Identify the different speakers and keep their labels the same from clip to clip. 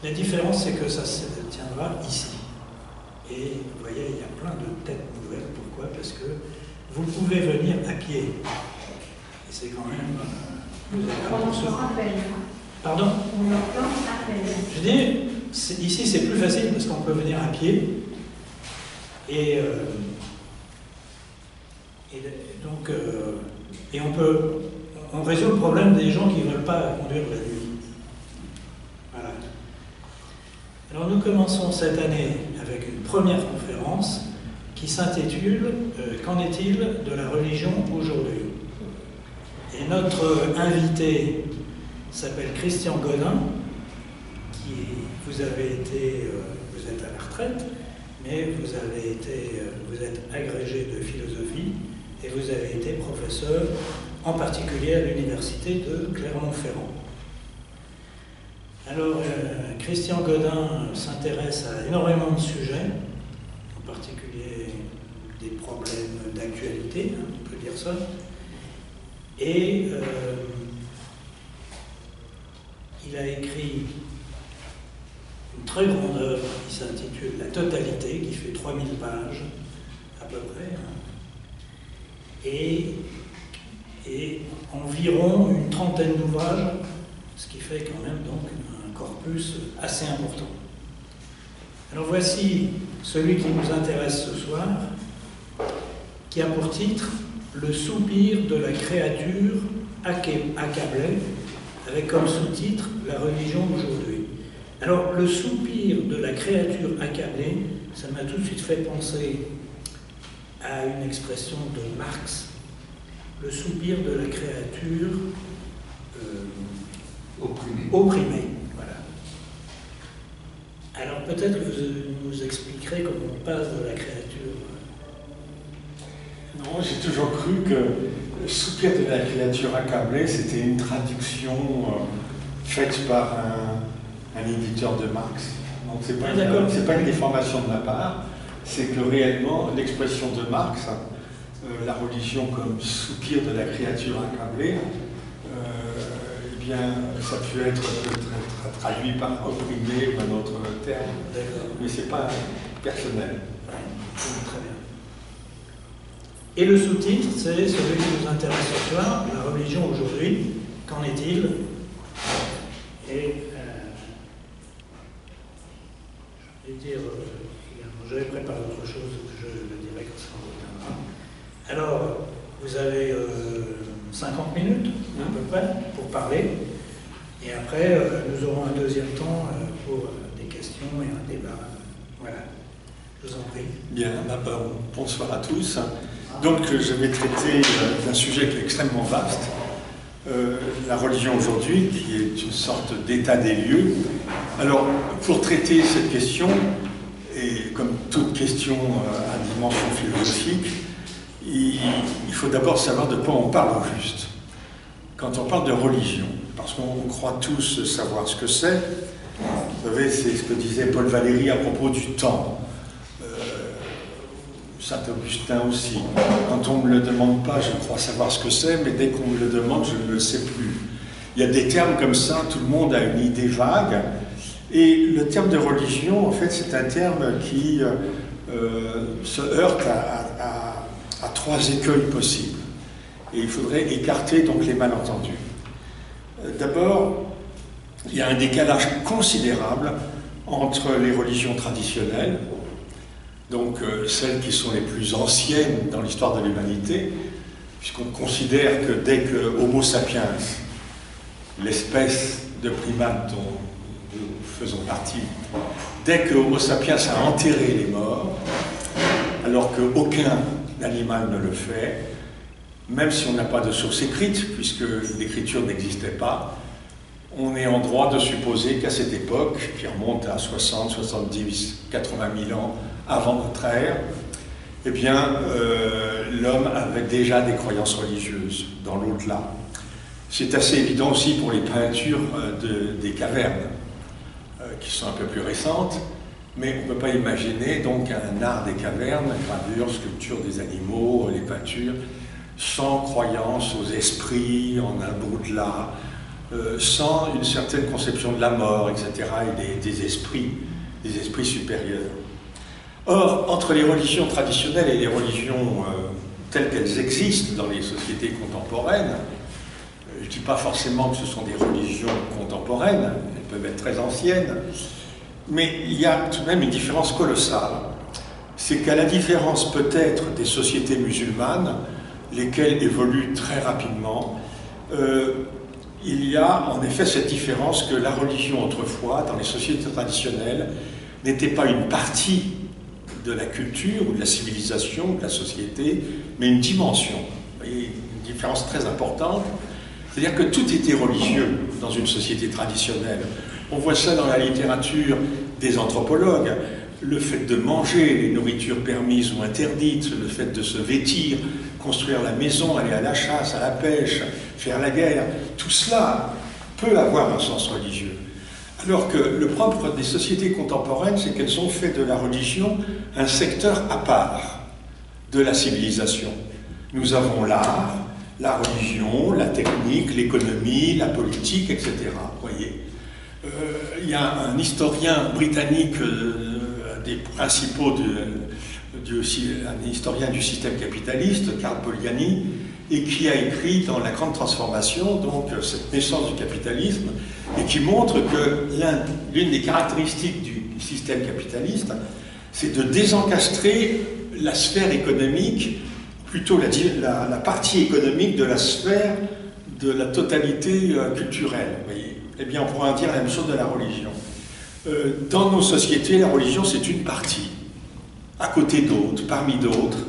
Speaker 1: La différence, c'est que ça se tiendra ici. Et vous voyez, il y a plein de têtes nouvelles. Pourquoi? Parce que vous pouvez venir à pied. Et c'est quand même... Pardon? Je dis, ici c'est plus facile parce qu'on peut venir à pied. Et on résout le problème des gens qui ne veulent pas conduire la nuit. Voilà. Alors nous commençons cette année avec une première conférence qui s'intitule « Qu'en est-il de la religion aujourd'hui ?» Et notre invité s'appelle Christian Godin, vous êtes à la retraite, mais vous êtes agrégé de philosophie et vous avez été professeur, en particulier à l'université de Clermont-Ferrand. Alors, Christian Godin s'intéresse à énormément de sujets, en particulier des problèmes d'actualité, hein, on peut dire ça, et il a écrit une très grande œuvre qui s'intitule La Totalité, qui fait 3000 pages à peu près, hein, et environ une trentaine d'ouvrages, ce qui fait quand même donc un corpus assez important. Alors voici celui qui nous intéresse ce soir, qui a pour titre « Le soupir de la créature accablée », avec comme sous-titre « La religion d'aujourd'hui ». Alors, le soupir de la créature accablée, ça m'a tout de suite fait penser à une expression de Marx, le soupir de la créature opprimée. Voilà. Alors, peut-être que vous nous expliquerez comment on passe de la créature.
Speaker 2: Non, j'ai toujours cru que le soupir de la créature accablée, c'était une traduction faite par un éditeur de Marx. Donc c'est pas une déformation de ma part, c'est que réellement l'expression de Marx, la religion comme soupir de la créature accablée, eh bien ça peut être traduit par opprimé ou un autre terme, mais c'est pas personnel.
Speaker 1: Très bien. Et le sous-titre, c'est celui qui nous intéresse ce soir, la religion aujourd'hui, qu'en est-il? Et j'avais préparé autre chose, je le dirai quand ça reviendra. Alors, vous avez 50 minutes, à peu près, pour parler, et après, nous aurons un deuxième temps pour des questions et un débat. Voilà, je vous en prie.
Speaker 2: Bien, d'abord, bonsoir à tous. Donc, je vais traiter d'un sujet qui est extrêmement vaste, la religion aujourd'hui, qui est une sorte d'état des lieux. Alors, pour traiter cette question, et comme toute question à dimension philosophique, il faut d'abord savoir de quoi on parle au juste. Quand on parle de religion, parce qu'on croit tous savoir ce que c'est, vous savez, c'est ce que disait Paul Valéry à propos du temps. Saint-Augustin aussi. Quand on ne me le demande pas, je crois savoir ce que c'est, mais dès qu'on me le demande, je ne le sais plus. Il y a des termes comme ça, tout le monde a une idée vague. Et le terme de religion, en fait, c'est un terme qui se heurte à trois écueils possibles. Et il faudrait écarter donc les malentendus. D'abord, il y a un décalage considérable entre les religions traditionnelles, donc celles qui sont les plus anciennes dans l'histoire de l'humanité, puisqu'on considère que dès que Homo sapiens, l'espèce de primates dont nous faisons partie, dès que Homo sapiens a enterré les morts, alors qu'aucun animal ne le fait, même si on n'a pas de source écrite, puisque l'écriture n'existait pas, on est en droit de supposer qu'à cette époque, qui remonte à 60, 70, 80 000 ans avant notre ère, eh bien, l'homme avait déjà des croyances religieuses dans l'au-delà. C'est assez évident aussi pour les peintures des cavernes, qui sont un peu plus récentes, mais on ne peut pas imaginer donc un art des cavernes, gravure, sculpture des animaux, les peintures, sans croyance aux esprits, en un au-delà, sans une certaine conception de la mort, etc., et des esprits supérieurs. Or, entre les religions traditionnelles et les religions telles qu'elles existent dans les sociétés contemporaines, je ne dis pas forcément que ce sont des religions contemporaines, elles peuvent être très anciennes, mais il y a tout de même une différence colossale. C'est qu'à la différence peut-être des sociétés musulmanes, lesquelles évoluent très rapidement, il y a en effet cette différence que la religion autrefois, dans les sociétés traditionnelles, n'était pas une partie de la culture ou de la civilisation, de la société, mais une dimension. Vous voyez, une différence très importante. C'est-à-dire que tout était religieux dans une société traditionnelle. On voit ça dans la littérature des anthropologues. Le fait de manger les nourritures permises ou interdites, le fait de se vêtir, construire la maison, aller à la chasse, à la pêche, faire la guerre, tout cela peut avoir un sens religieux. Alors que le propre des sociétés contemporaines, c'est qu'elles ont fait de la religion un secteur à part de la civilisation. Nous avons l'art, la religion, la technique, l'économie, la politique, etc. Vous voyez, il y a un historien britannique, des principaux, un historien du système capitaliste, Karl Polanyi, et qui a écrit dans La Grande Transformation, donc cette naissance du capitalisme, et qui montre que l'une des caractéristiques du système capitaliste, c'est de désencastrer la sphère économique, plutôt la partie économique de la sphère de la totalité culturelle. Vous voyez. Eh bien, on pourrait dire la même chose de la religion. Dans nos sociétés, la religion, c'est une partie, à côté d'autres, parmi d'autres,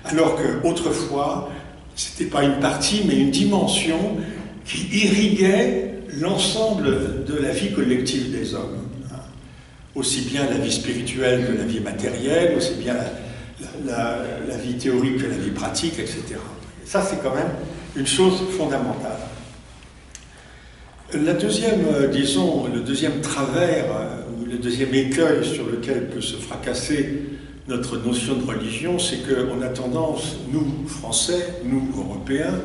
Speaker 2: alors qu'autrefois, ce n'était pas une partie, mais une dimension qui irriguait l'ensemble de la vie collective des hommes. Aussi bien la vie spirituelle que la vie matérielle, aussi bien la vie théorique que la vie pratique, etc. Ça, c'est quand même une chose fondamentale. La deuxième, disons, le deuxième travers, ou le deuxième écueil sur lequel peut se fracasser notre notion de religion, c'est qu'on a tendance, nous, Français, nous, Européens,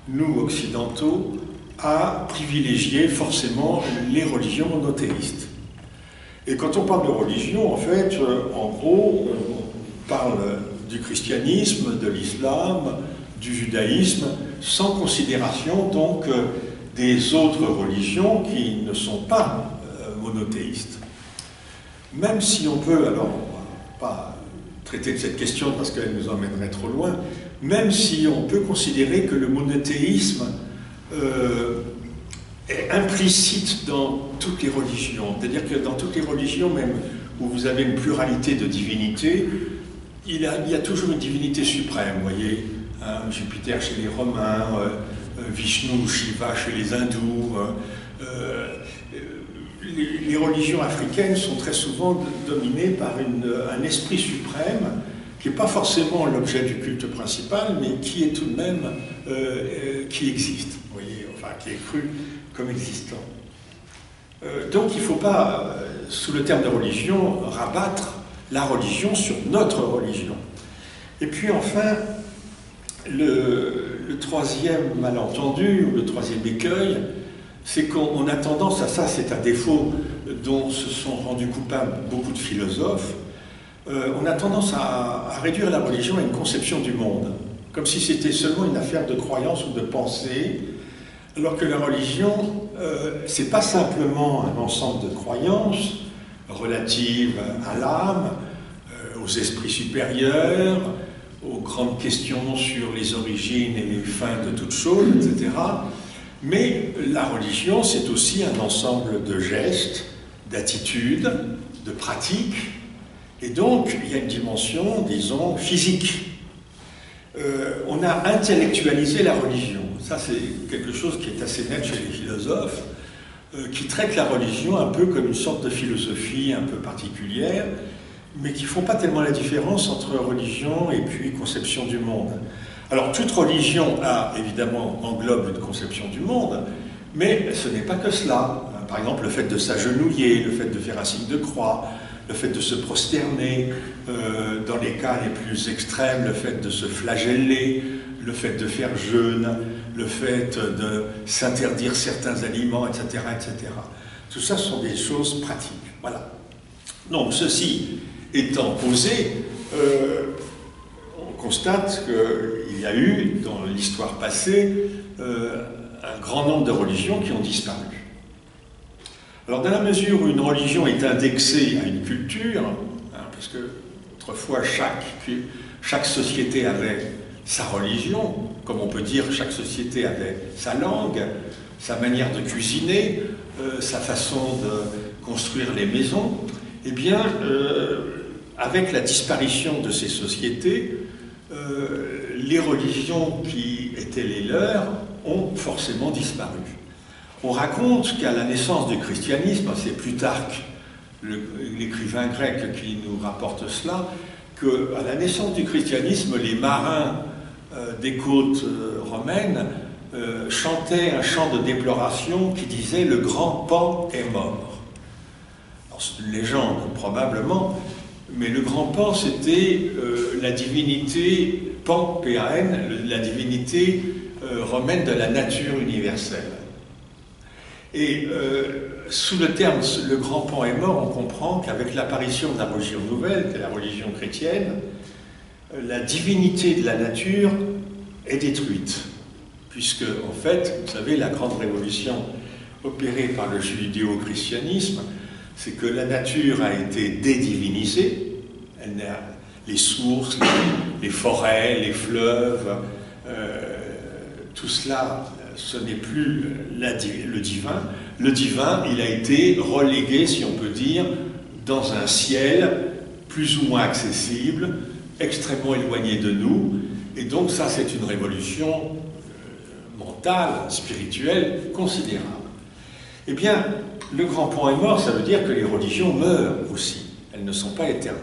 Speaker 2: nous, Occidentaux, à privilégier forcément les religions monothéistes. Et quand on parle de religion, en fait, en gros, on parle du christianisme, de l'islam, du judaïsme, sans considération donc des autres religions qui ne sont pas monothéistes. Même si on peut, alors on ne va pas traiter de cette question parce qu'elle nous emmènerait trop loin, même si on peut considérer que le monothéisme est implicite dans toutes les religions, c'est-à-dire que dans toutes les religions, même où vous avez une pluralité de divinités, il y a toujours une divinité suprême, vous voyez, hein, Jupiter chez les Romains, Vishnu ou Shiva chez les Hindous. Les religions africaines sont très souvent dominées par un esprit suprême qui n'est pas forcément l'objet du culte principal, mais qui est tout de même, qui existe, vous voyez, enfin qui est cru comme existant. Donc il ne faut pas, sous le terme de religion, rabattre la religion sur notre religion. Et puis enfin, le troisième malentendu, ou le troisième écueil, c'est qu'on a tendance à ça, c'est un défaut dont se sont rendus coupables beaucoup de philosophes, on a tendance à réduire la religion à une conception du monde, comme si c'était seulement une affaire de croyance ou de pensée, alors que la religion, c'est pas simplement un ensemble de croyances relatives à l'âme, aux esprits supérieurs, aux grandes questions sur les origines et les fins de toutes choses, etc. Mais la religion, c'est aussi un ensemble de gestes, d'attitudes, de pratiques, et donc il y a une dimension, disons, physique. On a intellectualisé la religion. Ça, c'est quelque chose qui est assez net chez les philosophes, qui traitent la religion un peu comme une sorte de philosophie un peu particulière, mais qui ne font pas tellement la différence entre religion et puis conception du monde. Alors, toute religion évidemment englobe une conception du monde, mais ce n'est pas que cela. Par exemple, le fait de s'agenouiller, le fait de faire un signe de croix, le fait de se prosterner, dans les cas les plus extrêmes, le fait de se flageller, le fait de faire jeûne, le fait de s'interdire certains aliments, etc., etc. Tout ça sont des choses pratiques. Voilà. Donc, ceci étant posé, on constate qu'il y a eu, dans l'histoire passée, un grand nombre de religions qui ont disparu. Alors, dans la mesure où une religion est indexée à une culture, parce que autrefois chaque société avait sa religion, comme on peut dire chaque société avait sa langue, sa manière de cuisiner, sa façon de construire les maisons, eh bien, avec la disparition de ces sociétés, les religions qui étaient les leurs ont forcément disparu. On raconte qu'à la naissance du christianisme, c'est Plutarque, l'écrivain grec qui nous rapporte cela, qu'à la naissance du christianisme, les marins des côtes romaines chantaient un chant de déploration qui disait « Le grand Pan est mort ». Alors c'est une légende, probablement, mais le grand Pan, c'était la divinité, Pan, P-A-N, la divinité romaine de la nature universelle. Et sous le terme « le grand Pan est mort », on comprend qu'avec l'apparition de la religion nouvelle, qui est la religion chrétienne, la divinité de la nature est détruite. Puisque, en fait, vous savez, la grande révolution opérée par le judéo-christianisme, c'est que la nature a été dédivinisée. Les sources, les forêts, les fleuves, tout cela, ce n'est plus le divin. Le divin, il a été relégué, si on peut dire, dans un ciel plus ou moins accessible, extrêmement éloigné de nous. Et donc ça, c'est une révolution mentale, spirituelle, considérable. Eh bien, le grand Pan est mort, ça veut dire que les religions meurent aussi. Elles ne sont pas éternelles.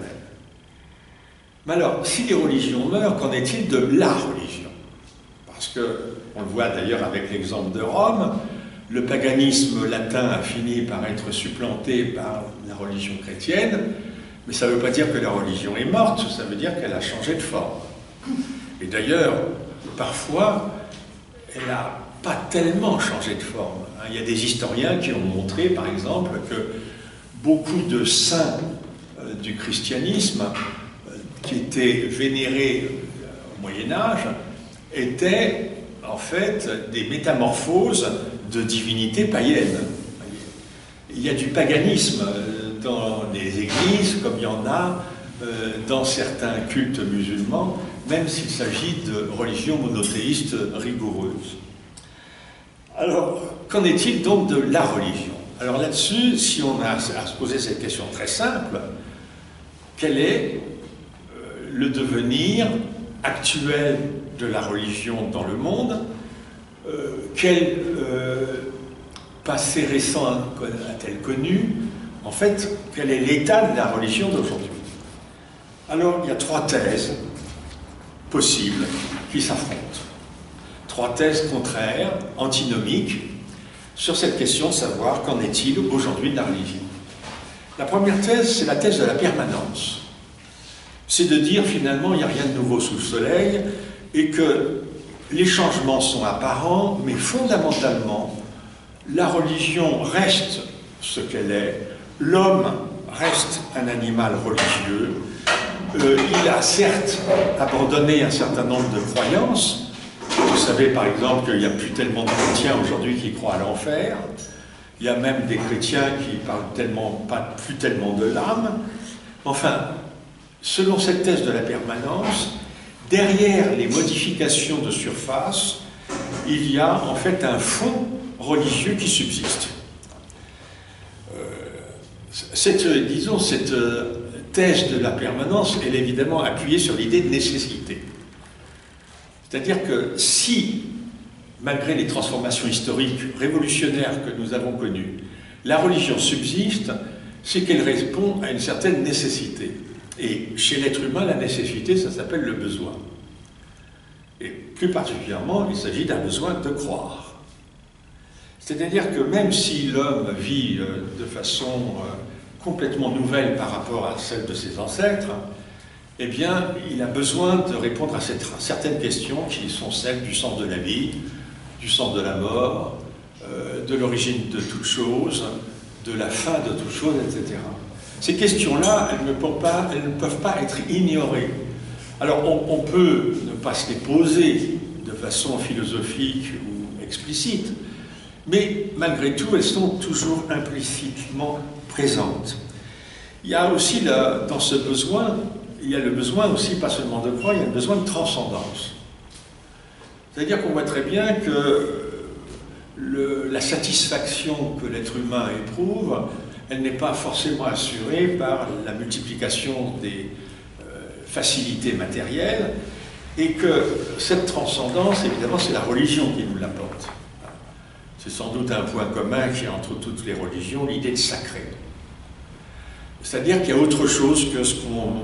Speaker 2: Mais alors, si les religions meurent, qu'en est-il de la religion? Parce que, on le voit d'ailleurs avec l'exemple de Rome, le paganisme latin a fini par être supplanté par la religion chrétienne, mais ça ne veut pas dire que la religion est morte, ça veut dire qu'elle a changé de forme. Et d'ailleurs, parfois, elle n'a pas tellement changé de forme. Il y a des historiens qui ont montré, par exemple, que beaucoup de saints du christianisme qui étaient vénérés au Moyen-Âge étaient en fait des métamorphoses de divinités païennes. Il y a du paganisme dans les églises, comme il y en a dans certains cultes musulmans, même s'il s'agit de religions monothéistes rigoureuses. Alors, qu'en est-il donc de la religion? Alors là-dessus, si on a à se poser cette question très simple, quel est le devenir actuel de la religion dans le monde? Quel passé récent a-t-elle connu? En fait, quel est l'état de la religion d'aujourd'hui? Alors, il y a trois thèses possibles qui s'affrontent. Trois thèses contraires, antinomiques, sur cette question de savoir qu'en est-il aujourd'hui de la religion. La première thèse, c'est la thèse de la permanence. C'est de dire finalement il n'y a rien de nouveau sous le soleil et que les changements sont apparents, mais fondamentalement, la religion reste ce qu'elle est, l'homme reste un animal religieux, il a certes abandonné un certain nombre de croyances. Vous savez par exemple qu'il n'y a plus tellement de chrétiens aujourd'hui qui croient à l'enfer. Il y a même des chrétiens qui ne parlent plus tellement de l'âme. Enfin, selon cette thèse de la permanence, derrière les modifications de surface, il y a en fait un fond religieux qui subsiste. Cette thèse de la permanence, elle est évidemment appuyée sur l'idée de nécessité. C'est-à-dire que si, malgré les transformations historiques révolutionnaires que nous avons connues, la religion subsiste, c'est qu'elle répond à une certaine nécessité. Et chez l'être humain, la nécessité, ça s'appelle le besoin. Et plus particulièrement, il s'agit d'un besoin de croire. C'est-à-dire que même si l'homme vit de façon complètement nouvelle par rapport à celle de ses ancêtres, eh bien, il a besoin de répondre à certaines questions qui sont celles du sens de la vie, du sens de la mort, de l'origine de toute chose, de la fin de toute chose, etc. Ces questions-là, elles ne peuvent pas être ignorées. Alors, on peut ne pas se les poser de façon philosophique ou explicite, mais malgré tout, elles sont toujours implicitement présentes. Il y a aussi, dans ce besoin, il y a le besoin aussi, pas seulement de croire, il y a le besoin de transcendance. C'est-à-dire qu'on voit très bien que la satisfaction que l'être humain éprouve, elle n'est pas forcément assurée par la multiplication des facilités matérielles, et que cette transcendance, évidemment, c'est la religion qui nous l'apporte. C'est sans doute un point commun qui est entre toutes les religions, l'idée de sacré. C'est-à-dire qu'il y a autre chose que ce qu'on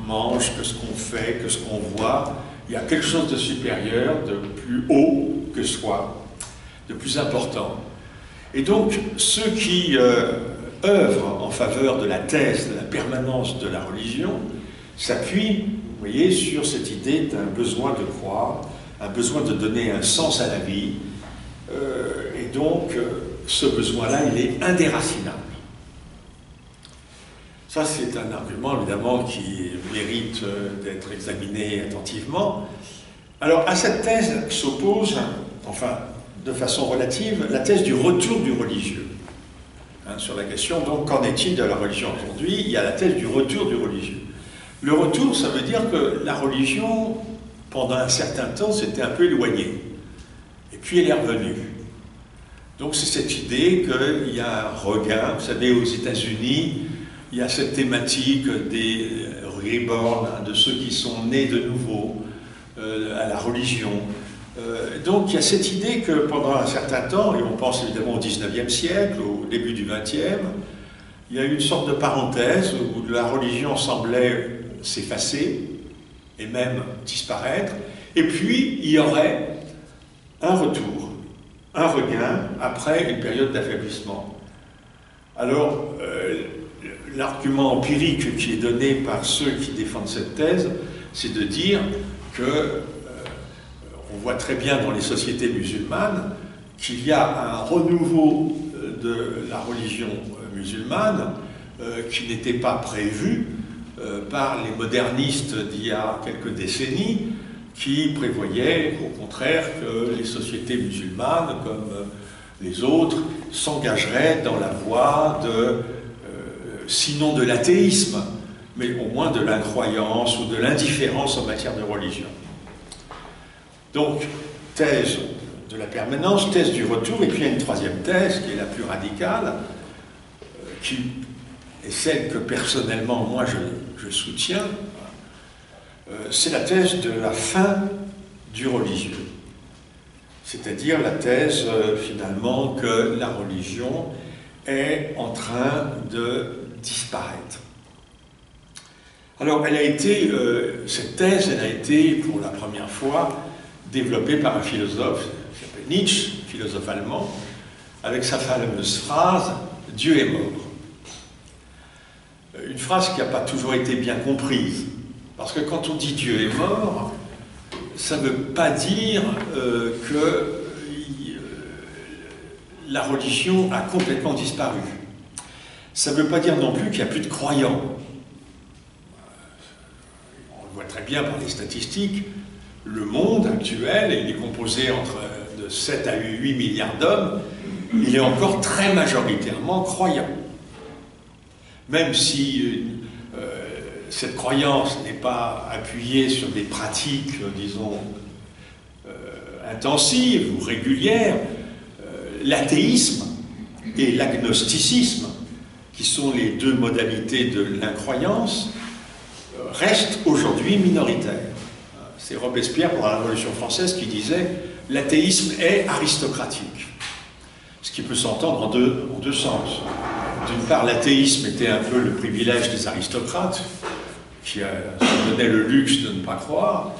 Speaker 2: mange, que ce qu'on fait, que ce qu'on voit. Il y a quelque chose de supérieur, de plus haut que soi, de plus important. Et donc, ceux qui œuvrent en faveur de la thèse de la permanence de la religion s'appuient, vous voyez, sur cette idée d'un besoin de croire, un besoin de donner un sens à la vie. Et donc, ce besoin-là, il est indéracinable. Ça, c'est un argument, évidemment, qui mérite d'être examiné attentivement. Alors, à cette thèse s'oppose, enfin, de façon relative, la thèse du retour du religieux. Sur la question, donc, qu'en est-il de la religion aujourd'hui? Il y a la thèse du retour du religieux. Le retour, ça veut dire que la religion, pendant un certain temps, s'était un peu éloignée. Et puis, elle est revenue. Donc, c'est cette idée qu'il y a un regain. Vous savez, aux États-Unis, il y a cette thématique des reborn, de ceux qui sont nés de nouveau à la religion. Donc il y a cette idée que pendant un certain temps, et on pense évidemment au XIXe siècle, au début du XXe, il y a eu une sorte de parenthèse où la religion semblait s'effacer et même disparaître, et puis il y aurait un retour, un regain après une période d'affaiblissement. Alors, l'argument empirique qui est donné par ceux qui défendent cette thèse, c'est de dire que on voit très bien dans les sociétés musulmanes qu'il y a un renouveau de la religion musulmane qui n'était pas prévu par les modernistes d'il y a quelques décennies, qui prévoyaient au contraire que les sociétés musulmanes, comme les autres, s'engageraient dans la voie de sinon de l'athéisme, mais au moins de l'incroyance ou de l'indifférence en matière de religion. Donc, thèse de la permanence, thèse du retour, et puis il y a une troisième thèse qui est la plus radicale, qui est celle que personnellement, moi, je soutiens, c'est la thèse de la fin du religieux. C'est-à-dire la thèse, finalement, que la religion est en train de disparaître. Alors, cette thèse, elle a été, pour la première fois, développée par un philosophe qui s'appelle Nietzsche, philosophe allemand, avec sa fameuse phrase « Dieu est mort ». Une phrase qui n'a pas toujours été bien comprise, parce que quand on dit « Dieu est mort », ça ne veut pas dire que la religion a complètement disparu. Ça ne veut pas dire non plus qu'il n'y a plus de croyants. On le voit très bien par les statistiques, le monde actuel, il est composé de 7 à 8 milliards d'hommes, il est encore très majoritairement croyant. Même si cette croyance n'est pas appuyée sur des pratiques, disons, intensives ou régulières, l'athéisme et l'agnosticisme, qui sont les deux modalités de l'incroyance, restent aujourd'hui minoritaires. C'est Robespierre, pour la Révolution française, qui disait « l'athéisme est aristocratique ». Ce qui peut s'entendre en deux sens. D'une part, l'athéisme était un peu le privilège des aristocrates, qui se donnaient le luxe de ne pas croire,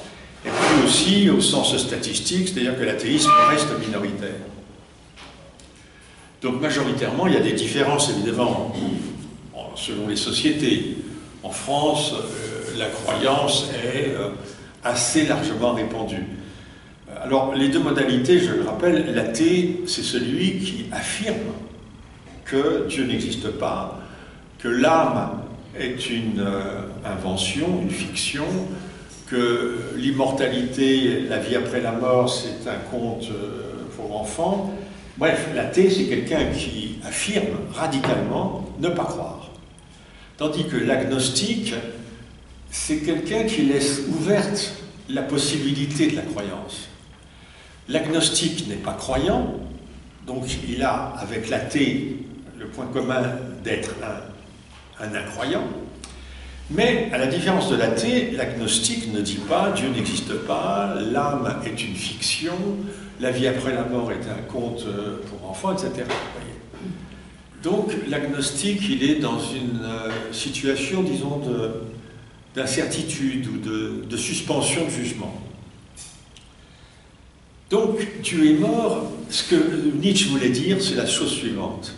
Speaker 2: et puis aussi au sens statistique, c'est-à-dire que l'athéisme reste minoritaire. Donc majoritairement, il y a des différences évidemment selon les sociétés. En France, la croyance est assez largement répandue. Alors, les deux modalités, je le rappelle, l'athée, c'est celui qui affirme que Dieu n'existe pas, que l'âme est une invention, une fiction, que l'immortalité, la vie après la mort, c'est un conte pour enfants. Bref, l'athée, c'est quelqu'un qui affirme radicalement ne pas croire. Tandis que l'agnostique, c'est quelqu'un qui laisse ouverte la possibilité de la croyance. L'agnostique n'est pas croyant, donc il a, avec l'athée, le point commun d'être un incroyant. Mais, à la différence de l'athée, l'agnostique ne dit pas « Dieu n'existe pas, l'âme est une fiction, la vie après la mort est un conte pour enfants, etc. » Donc, l'agnostique, il est dans une situation, disons, d'incertitude ou de suspension de jugement. Donc, Dieu est mort. Ce que Nietzsche voulait dire, c'est la chose suivante.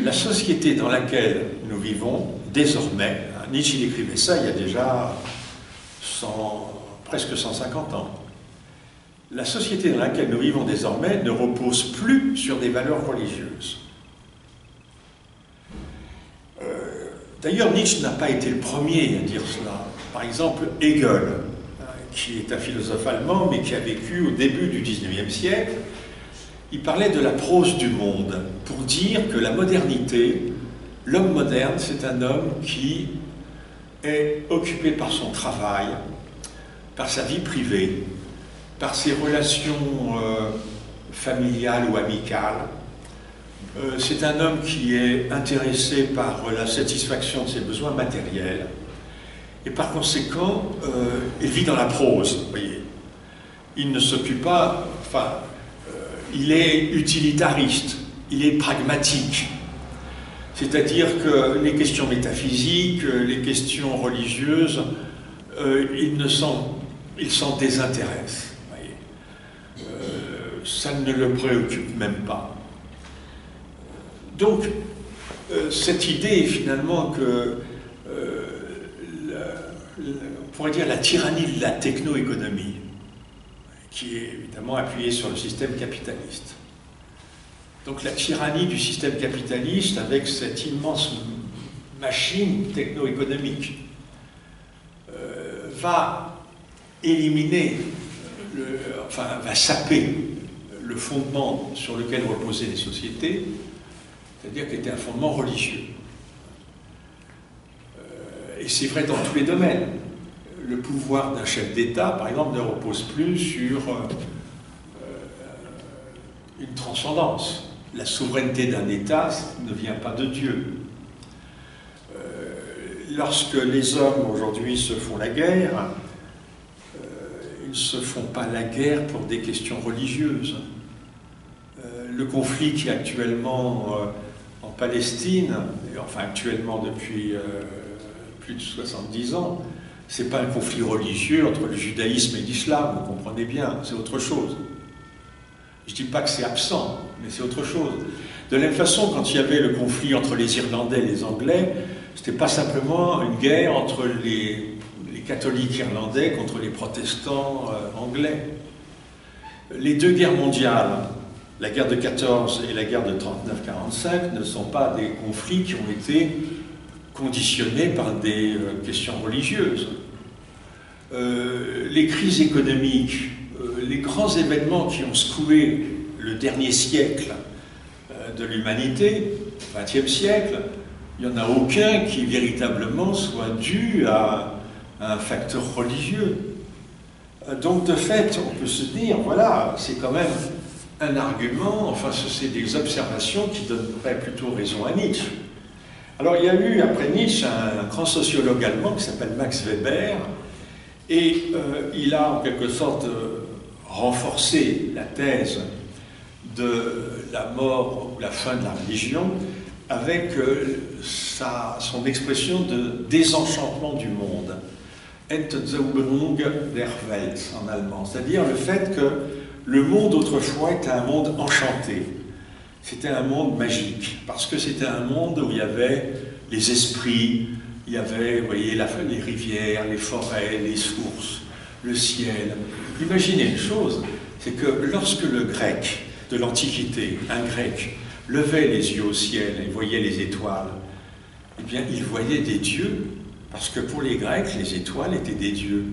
Speaker 2: La société dans laquelle nous vivons, désormais, Nietzsche il écrivait ça il y a déjà presque 150 ans. La société dans laquelle nous vivons désormais ne repose plus sur des valeurs religieuses. D'ailleurs, Nietzsche n'a pas été le premier à dire cela. Par exemple, Hegel, qui est un philosophe allemand, mais qui a vécu au début du XIXe siècle, il parlait de la prose du monde, pour dire que la modernité, l'homme moderne, c'est un homme qui est occupé par son travail, par sa vie privée, par ses relations familiales ou amicales. C'est un homme qui est intéressé par la satisfaction de ses besoins matériels, et par conséquent, il vit dans la prose, vous voyez. Il ne s'occupe pas, il est utilitariste, il est pragmatique. C'est-à-dire que les questions métaphysiques, les questions religieuses, il s'en désintéresse. Vous voyez. Ça ne le préoccupe même pas. Donc, cette idée, finalement, que on pourrait dire la tyrannie de la techno-économie, qui est évidemment appuyée sur le système capitaliste. Donc la tyrannie du système capitaliste avec cette immense machine techno-économique va éliminer, va saper le fondement sur lequel reposaient les sociétés, c'est-à-dire qu'il était un fondement religieux. Et c'est vrai dans tous les domaines. Le pouvoir d'un chef d'État, par exemple, ne repose plus sur une transcendance. La souveraineté d'un État ne vient pas de Dieu. Lorsque les hommes aujourd'hui se font la guerre, ils ne se font pas la guerre pour des questions religieuses. Le conflit qui est actuellement en Palestine, enfin actuellement depuis plus de 70 ans, ce n'est pas un conflit religieux entre le judaïsme et l'islam, vous comprenez bien, c'est autre chose. Je ne dis pas que c'est absent, mais c'est autre chose. De la même façon, quand il y avait le conflit entre les Irlandais et les Anglais, ce n'était pas simplement une guerre entre les catholiques irlandais contre les protestants anglais. Les deux guerres mondiales, la guerre de 14 et la guerre de 39-45, ne sont pas des conflits qui ont été conditionnés par des questions religieuses. Les crises économiques, les grands événements qui ont secoué le dernier siècle de l'humanité, le XXe siècle, il n'y en a aucun qui véritablement soit dû à un facteur religieux. Donc de fait, on peut se dire, voilà, c'est quand même un argument, enfin c'est des observations qui donneraient plutôt raison à Nietzsche. Alors il y a eu, après Nietzsche, un grand sociologue allemand qui s'appelle Max Weber, et il a en quelque sorte renforcé la thèse de la mort ou la fin de la religion avec son expression de désenchantement du monde, Entzauberung der Welt en allemand, c'est-à-dire le fait que le monde autrefois était un monde enchanté, c'était un monde magique, parce que c'était un monde où il y avait les esprits, il y avait, vous voyez, les rivières, les forêts, les sources, le ciel. Imaginez une chose, c'est que lorsque le grec de l'Antiquité, un grec, levait les yeux au ciel et voyait les étoiles, eh bien, il voyait des dieux, parce que pour les Grecs, les étoiles étaient des dieux.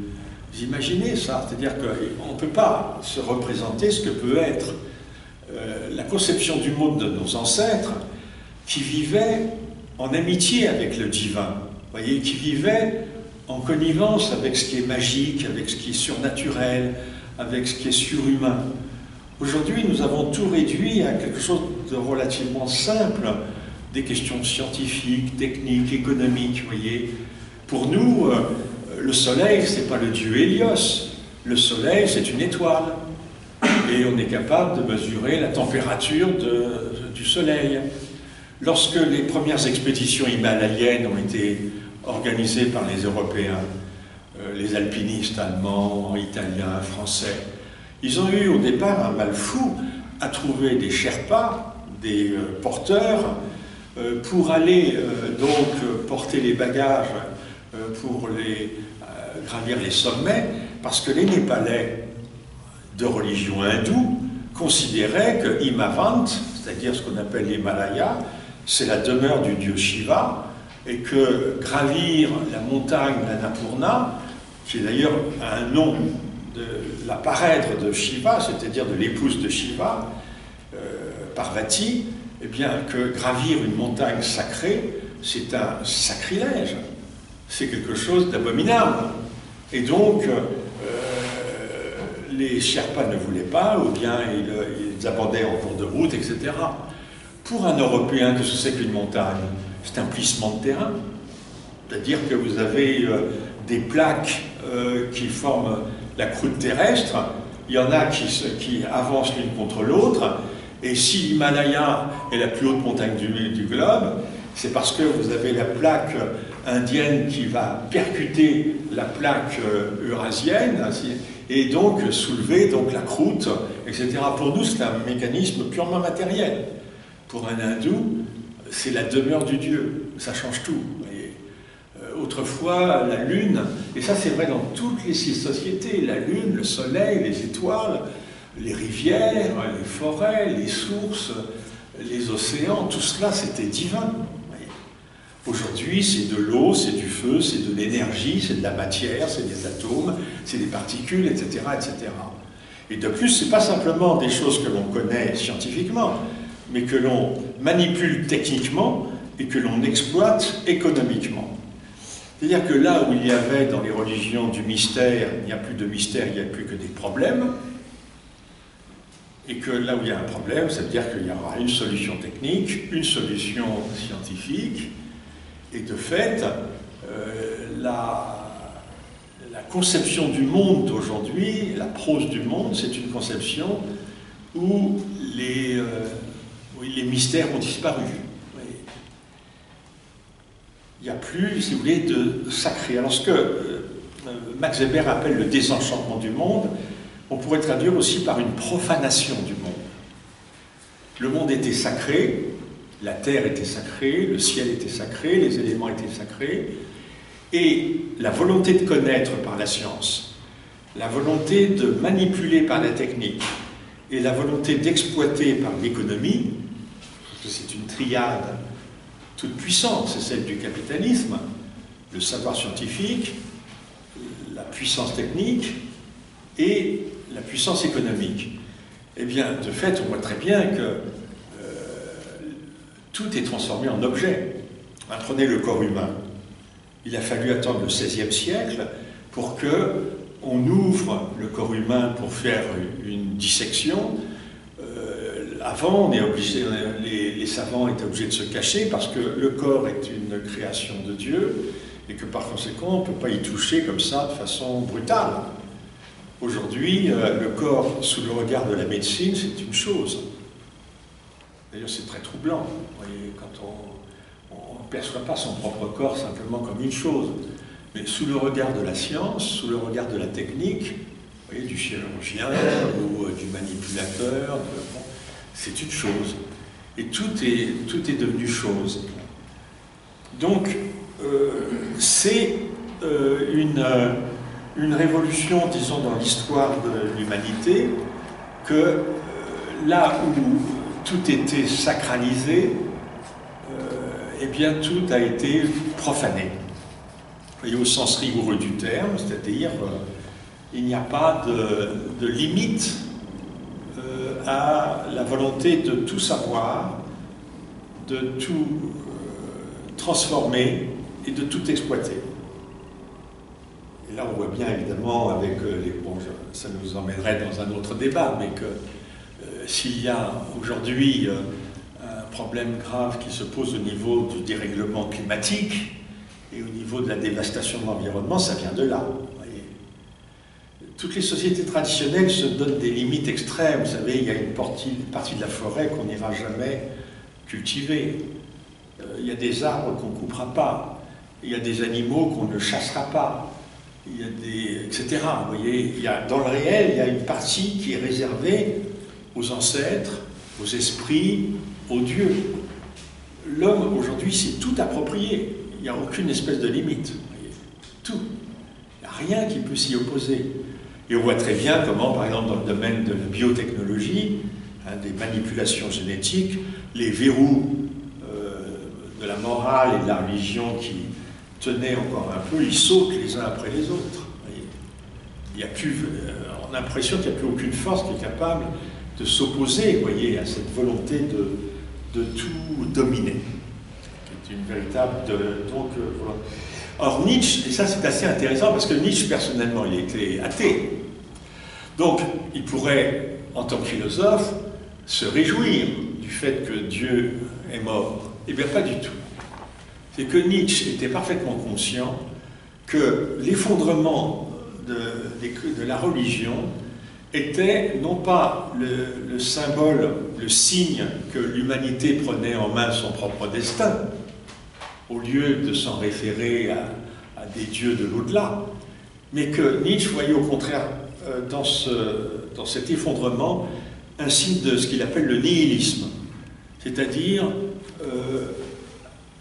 Speaker 2: Vous imaginez ça? C'est-à-dire qu'on ne peut pas se représenter ce que peut être la conception du monde de nos ancêtres qui vivaient en amitié avec le divin, vous voyez, qui vivaient en connivence avec ce qui est magique, avec ce qui est surnaturel, avec ce qui est surhumain. Aujourd'hui, nous avons tout réduit à quelque chose de relativement simple, des questions scientifiques, techniques, économiques, vous voyez. Pour nous, le soleil, ce n'est pas le dieu Hélios, le soleil, c'est une étoile. Et on est capable de mesurer la température du soleil. Lorsque les premières expéditions himalayennes ont été organisées par les Européens, les alpinistes allemands, italiens, français, ils ont eu au départ un mal fou à trouver des Sherpas, des porteurs, pour aller donc porter les bagages pour gravir les sommets, parce que les Népalais de religion hindoue considéraient que Himavant, c'est-à-dire ce qu'on appelle l'Himalaya, c'est la demeure du dieu Shiva, et que gravir la montagne d'Annapurna, qui est d'ailleurs un nom de la parèdre de Shiva, c'est-à-dire de l'épouse de Shiva, Parvati, eh bien que gravir une montagne sacrée, c'est un sacrilège, c'est quelque chose d'abominable. Et donc, les Sherpas ne voulaient pas, ou bien ils abordaient en cours de route, etc. Pour un Européen, qu'est-ce que c'est qu'une montagne? C'est un plissement de terrain. C'est-à-dire que vous avez des plaques qui forment la croûte terrestre, il y en a qui avancent l'une contre l'autre, et si l'Himalaya est la plus haute montagne du globe, c'est parce que vous avez la plaque indienne qui va percuter la plaque eurasienne, et donc soulever donc, la croûte, etc. Pour nous, c'est un mécanisme purement matériel. Pour un hindou, c'est la demeure du Dieu. Ça change tout. Autrefois, la Lune, et ça c'est vrai dans toutes les six sociétés, la Lune, le Soleil, les étoiles, les rivières, les forêts, les sources, les océans, tout cela c'était divin. Aujourd'hui, c'est de l'eau, c'est du feu, c'est de l'énergie, c'est de la matière, c'est des atomes, c'est des particules, etc., etc. Et de plus, ce n'est pas simplement des choses que l'on connaît scientifiquement, mais que l'on manipule techniquement et que l'on exploite économiquement. C'est-à-dire que là où il y avait dans les religions du mystère, il n'y a plus de mystère, il n'y a plus que des problèmes, et que là où il y a un problème, ça veut dire qu'il y aura une solution technique, une solution scientifique, et de fait, la conception du monde d'aujourd'hui, la prose du monde, c'est une conception où les mystères ont disparu. Il n'y a plus, si vous voulez, de sacré. Alors ce que Max Weber appelle le désenchantement du monde, on pourrait traduire aussi par une profanation du monde. Le monde était sacré, la terre était sacrée, le ciel était sacré, les éléments étaient sacrés, et la volonté de connaître par la science, la volonté de manipuler par la technique, et la volonté d'exploiter par l'économie, parce que c'est une triade toute puissante, c'est celle du capitalisme, le savoir scientifique, la puissance technique et la puissance économique. Eh bien, de fait, on voit très bien que tout est transformé en objet. Prenez le corps humain. Il a fallu attendre le XVIe siècle pour qu'on ouvre le corps humain pour faire une dissection. Avant, on est obligé, les savants étaient obligés de se cacher parce que le corps est une création de Dieu et que par conséquent, on ne peut pas y toucher comme ça de façon brutale. Aujourd'hui, le corps, sous le regard de la médecine, c'est une chose. D'ailleurs, c'est très troublant. Vous voyez, quand on ne perçoit pas son propre corps simplement comme une chose, mais sous le regard de la science, sous le regard de la technique, vous voyez, du chirurgien ou du manipulateur, c'est une chose. Et tout est devenu chose. Donc, c'est une révolution, disons, dans l'histoire de l'humanité, que là où tout était sacralisé, eh bien, tout a été profané. Et au sens rigoureux du terme, c'est-à-dire, il n'y a pas de limite à la volonté de tout savoir, de tout transformer et de tout exploiter. Et là, on voit bien, évidemment, avec bon, ça nous emmènerait dans un autre débat, mais que s'il y a aujourd'hui un problème grave qui se pose au niveau du dérèglement climatique et au niveau de la dévastation de l'environnement, ça vient de là. Voyez. Toutes les sociétés traditionnelles se donnent des limites extrêmes. Vous savez, il y a une partie de la forêt qu'on n'ira jamais cultiver. Il y a des arbres qu'on ne coupera pas. Il y a des animaux qu'on ne chassera pas. Il y a des... etc. Vous voyez, dans le réel, il y a une partie qui est réservée aux ancêtres, aux esprits, aux dieux. L'homme, aujourd'hui, s'est tout approprié. Il n'y a aucune espèce de limite. Voyez. Tout. Il n'y a rien qui peut s'y opposer. Et on voit très bien comment, par exemple, dans le domaine de la biotechnologie, des manipulations génétiques, les verrous de la morale et de la religion qui tenaient encore un peu, ils sautent les uns après les autres. Il y a plus, on a l'impression qu'il n'y a plus aucune force qui est capable de s'opposer, vous voyez, à cette volonté de tout dominer. C'est une véritable... voilà. Or Nietzsche, et ça c'est assez intéressant parce que Nietzsche personnellement il était athée. Donc il pourrait, en tant que philosophe, se réjouir du fait que Dieu est mort. Eh bien pas du tout. C'est que Nietzsche était parfaitement conscient que l'effondrement de la religion était non pas le symbole, le signe que l'humanité prenait en main son propre destin, au lieu de s'en référer à des dieux de l'au-delà, mais que Nietzsche voyait au contraire dans cet effondrement un signe de ce qu'il appelle le nihilisme, c'est-à-dire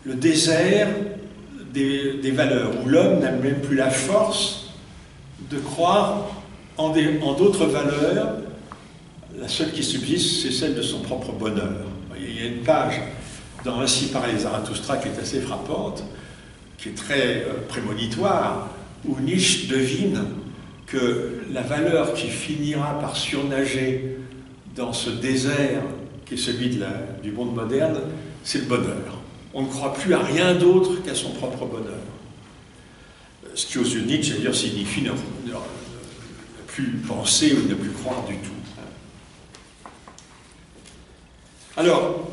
Speaker 2: le désert des valeurs, où l'homme n'a même plus la force de croire en d'autres valeurs. La seule qui subsiste, c'est celle de son propre bonheur. Il y a une page dans Ainsi parlait Zarathustra qui est assez frappante, qui est très prémonitoire, où Nietzsche devine que la valeur qui finira par surnager dans ce désert qui est celui du monde moderne, c'est le bonheur. On ne croit plus à rien d'autre qu'à son propre bonheur. Ce qui, aux yeux de Nietzsche, d'ailleurs, signifie ne plus penser ou ne plus croire du tout. Alors,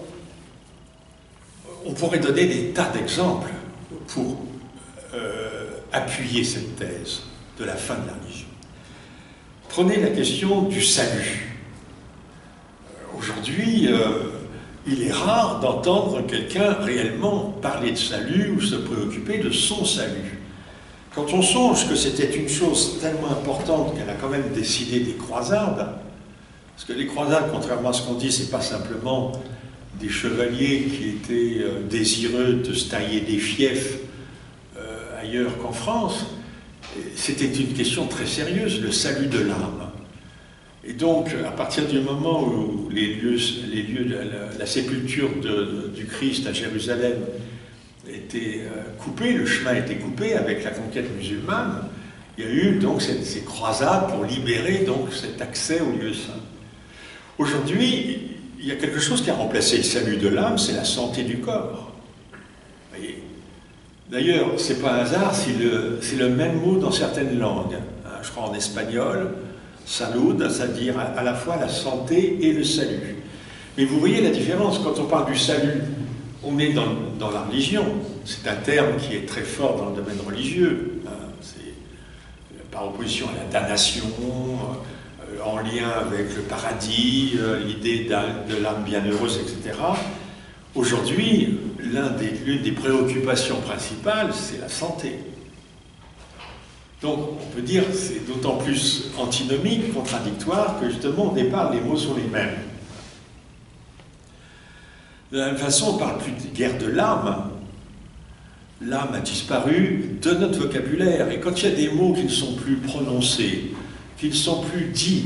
Speaker 2: on pourrait donner des tas d'exemples pour appuyer cette thèse de la fin de la religion. Prenez la question du salut. Aujourd'hui, il est rare d'entendre quelqu'un réellement parler de salut ou se préoccuper de son salut. Quand on songe que c'était une chose tellement importante qu'elle a quand même décidé des croisades, parce que les croisades, contrairement à ce qu'on dit, c'est pas simplement des chevaliers qui étaient désireux de se tailler des fiefs ailleurs qu'en France, c'était une question très sérieuse, le salut de l'âme. Et donc, à partir du moment où les lieux de la sépulture du Christ à Jérusalem étaient coupés, le chemin était coupé avec la conquête musulmane, il y a eu donc ces croisades pour libérer donc cet accès au lieu saint. Aujourd'hui, il y a quelque chose qui a remplacé le salut de l'âme, c'est la santé du corps. Voyez. D'ailleurs, c'est pas un hasard si c'est le même mot dans certaines langues. Je crois en espagnol, salud, c'est-à-dire à la fois la santé et le salut. Mais vous voyez la différence, quand on parle du salut, on est dans la religion. C'est un terme qui est très fort dans le domaine religieux. C'est par opposition à la damnation, en lien avec le paradis, l'idée de l'âme bienheureuse, etc. Aujourd'hui, l'une des préoccupations principales, c'est la santé. Donc, on peut dire que c'est d'autant plus antinomique, contradictoire, que justement, au départ, les mots sont les mêmes. De la même façon, on ne parle plus de guerre de l'âme, l'âme a disparu de notre vocabulaire. Et quand il y a des mots qui ne sont plus prononcés, qui ne sont plus dits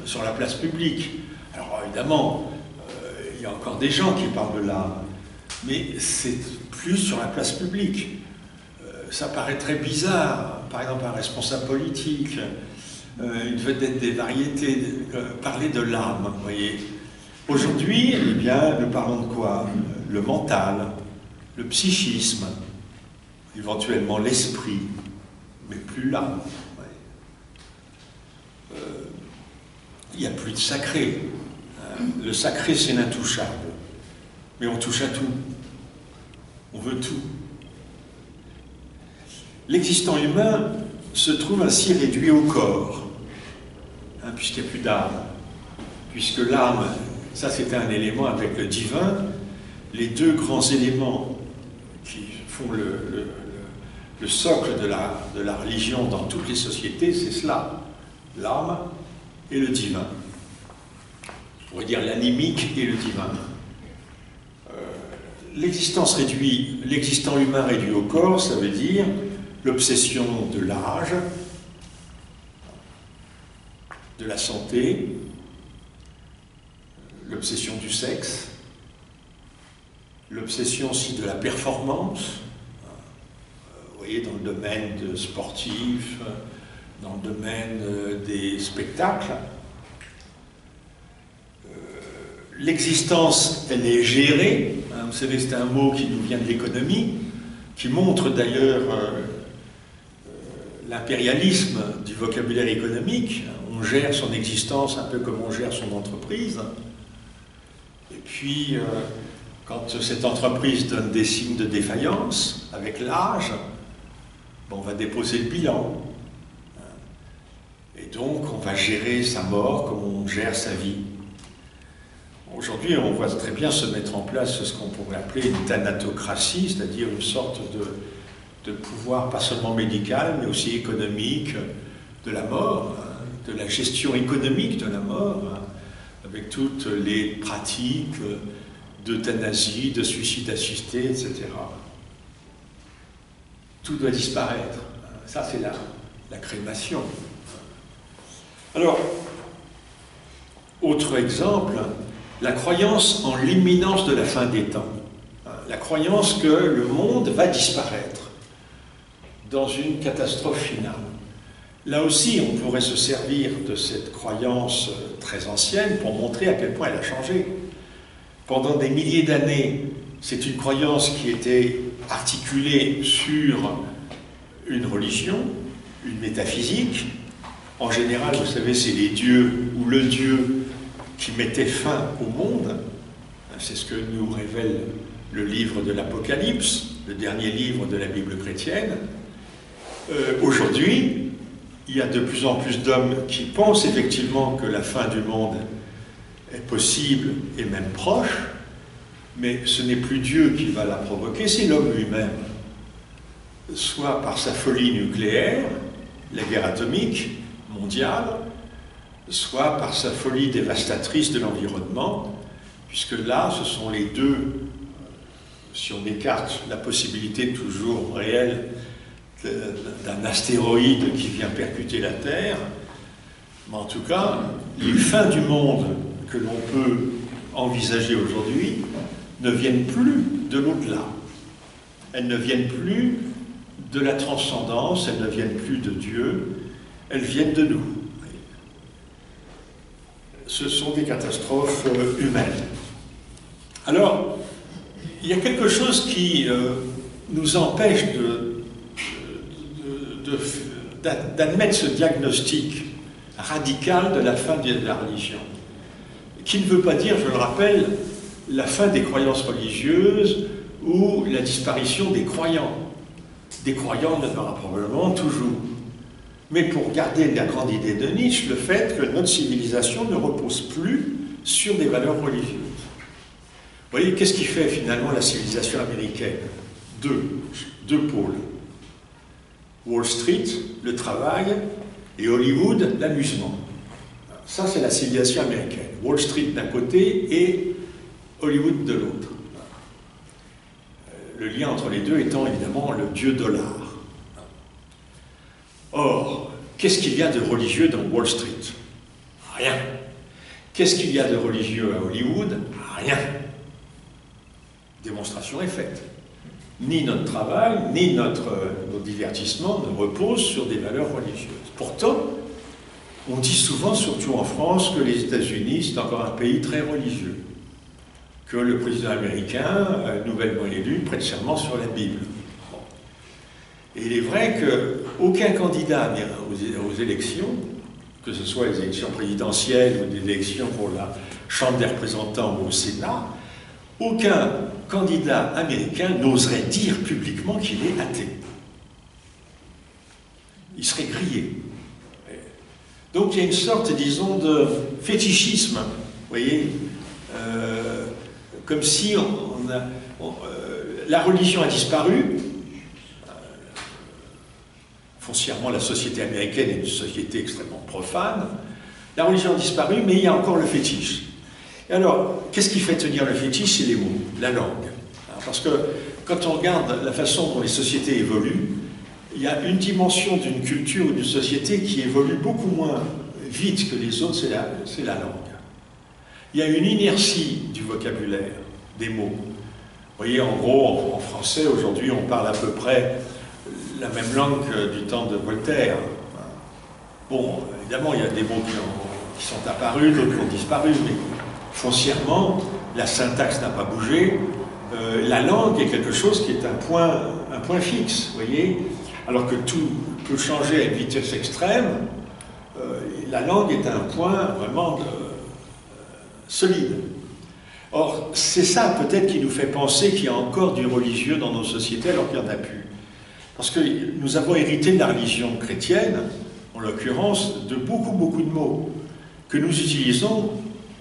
Speaker 2: sur la place publique, alors évidemment, il y a encore des gens qui parlent de l'âme, mais c'est plus sur la place publique. Ça paraît très bizarre, par exemple un responsable politique, une vedette des variétés, parler de l'âme, vous voyez. Aujourd'hui, eh bien, nous parlons de quoi? Le mental, le psychisme, éventuellement l'esprit, mais plus l'âme. Il n'y a plus de sacré. Le sacré, c'est l'intouchable. Mais on touche à tout. On veut tout. L'existant humain se trouve ainsi réduit au corps, puisqu'il n'y a plus d'âme. Puisque l'âme, ça c'était un élément avec le divin, les deux grands éléments qui font le socle de la religion dans toutes les sociétés, c'est cela, l'âme et le divin. On pourrait dire l'animique et le divin. L'existant humain réduit au corps, ça veut dire l'obsession de l'âge, de la santé, l'obsession du sexe, l'obsession aussi de la performance, vous voyez, dans le domaine sportif, dans le domaine des spectacles. L'existence, elle est gérée. Vous savez, c'est un mot qui nous vient de l'économie, qui montre d'ailleurs l'impérialisme du vocabulaire économique. On gère son existence un peu comme on gère son entreprise. Et puis, quand cette entreprise donne des signes de défaillance, avec l'âge, on va déposer le bilan. Et donc, on va gérer sa mort comme on gère sa vie. Aujourd'hui, on voit très bien se mettre en place ce qu'on pourrait appeler une thanatocratie, c'est-à-dire une sorte de pouvoir pas seulement médical, mais aussi économique de la mort, de la gestion économique de la mort, avec toutes les pratiques d'euthanasie, de suicide assisté, etc. Tout doit disparaître. Ça, c'est la crémation. Alors, autre exemple, la croyance en l'imminence de la fin des temps. La croyance que le monde va disparaître dans une catastrophe finale. Là aussi, on pourrait se servir de cette croyance très ancienne pour montrer à quel point elle a changé. Pendant des milliers d'années, c'est une croyance qui était articulée sur une religion, une métaphysique. En général, vous savez, c'est les dieux ou le dieu qui mettait fin au monde. C'est ce que nous révèle le livre de l'Apocalypse, le dernier livre de la Bible chrétienne. Aujourd'hui, il y a de plus en plus d'hommes qui pensent effectivement que la fin du monde est possible et même proche, mais ce n'est plus Dieu qui va la provoquer, c'est l'homme lui-même. Soit par sa folie nucléaire, la guerre atomique mondiale, soit par sa folie dévastatrice de l'environnement, puisque là, ce sont les deux, si on écarte la possibilité toujours réelle d'un astéroïde qui vient percuter la Terre, mais en tout cas, les fins du monde que l'on peut envisager aujourd'hui ne viennent plus de l'au-delà. Elles ne viennent plus de la transcendance, elles ne viennent plus de Dieu, elles viennent de nous. Ce sont des catastrophes humaines. Alors, il y a quelque chose qui nous empêche d'admettre ce diagnostic radical de la fin de la religion, qui ne veut pas dire, je le rappelle, la fin des croyances religieuses ou la disparition des croyants. Des croyants il y en aura probablement toujours. Mais pour garder la grande idée de Nietzsche, le fait que notre civilisation ne repose plus sur des valeurs religieuses. Vous voyez, qu'est-ce qui fait finalement la civilisation américaine? Deux pôles. Wall Street, le travail, et Hollywood, l'amusement. Ça, c'est la civilisation américaine. Wall Street d'un côté et Hollywood de l'autre. le lien entre les deux étant évidemment le dieu dollar. Or, qu'est-ce qu'il y a de religieux dans Wall Street? Rien. Qu'est-ce qu'il y a de religieux à Hollywood? Rien. Démonstration est faite. Ni notre travail, ni nos divertissements ne reposent sur des valeurs religieuses. Pourtant, on dit souvent, surtout en France, que les États-Unis, c'est encore un pays très religieux. Que le président américain, nouvellement élu, prête serment sur la Bible. Bon. Et il est vrai qu'aucun candidat aux élections, que ce soit les élections présidentielles ou des élections pour la Chambre des représentants ou au Sénat, aucun candidat américain n'oserait dire publiquement qu'il est athée. Il serait grillé. Donc il y a une sorte, disons, de fétichisme, vous voyez, comme si la religion a disparu. Foncièrement, la société américaine est une société extrêmement profane. La religion a disparu, mais il y a encore le fétiche. Et alors, qu'est-ce qui fait tenir le fétiche? C'est les mots, la langue. Parce que quand on regarde la façon dont les sociétés évoluent, il y a une dimension d'une culture ou d'une société qui évolue beaucoup moins vite que les autres, c'est la langue. Il y a une inertie du vocabulaire, des mots. Vous voyez, en gros, en français, aujourd'hui, on parle à peu près la même langue que du temps de Voltaire. Bon, évidemment, il y a des mots qui sont apparus, d'autres qui ont disparu, mais foncièrement, la syntaxe n'a pas bougé. La langue est quelque chose qui est un point fixe, vous voyez. Alors que tout peut changer à une vitesse extrême, la langue est un point vraiment solide. Or, c'est ça peut-être qui nous fait penser qu'il y a encore du religieux dans nos sociétés alors qu'il n'y en a plus. Parce que nous avons hérité de la religion chrétienne, en l'occurrence, de beaucoup de mots que nous utilisons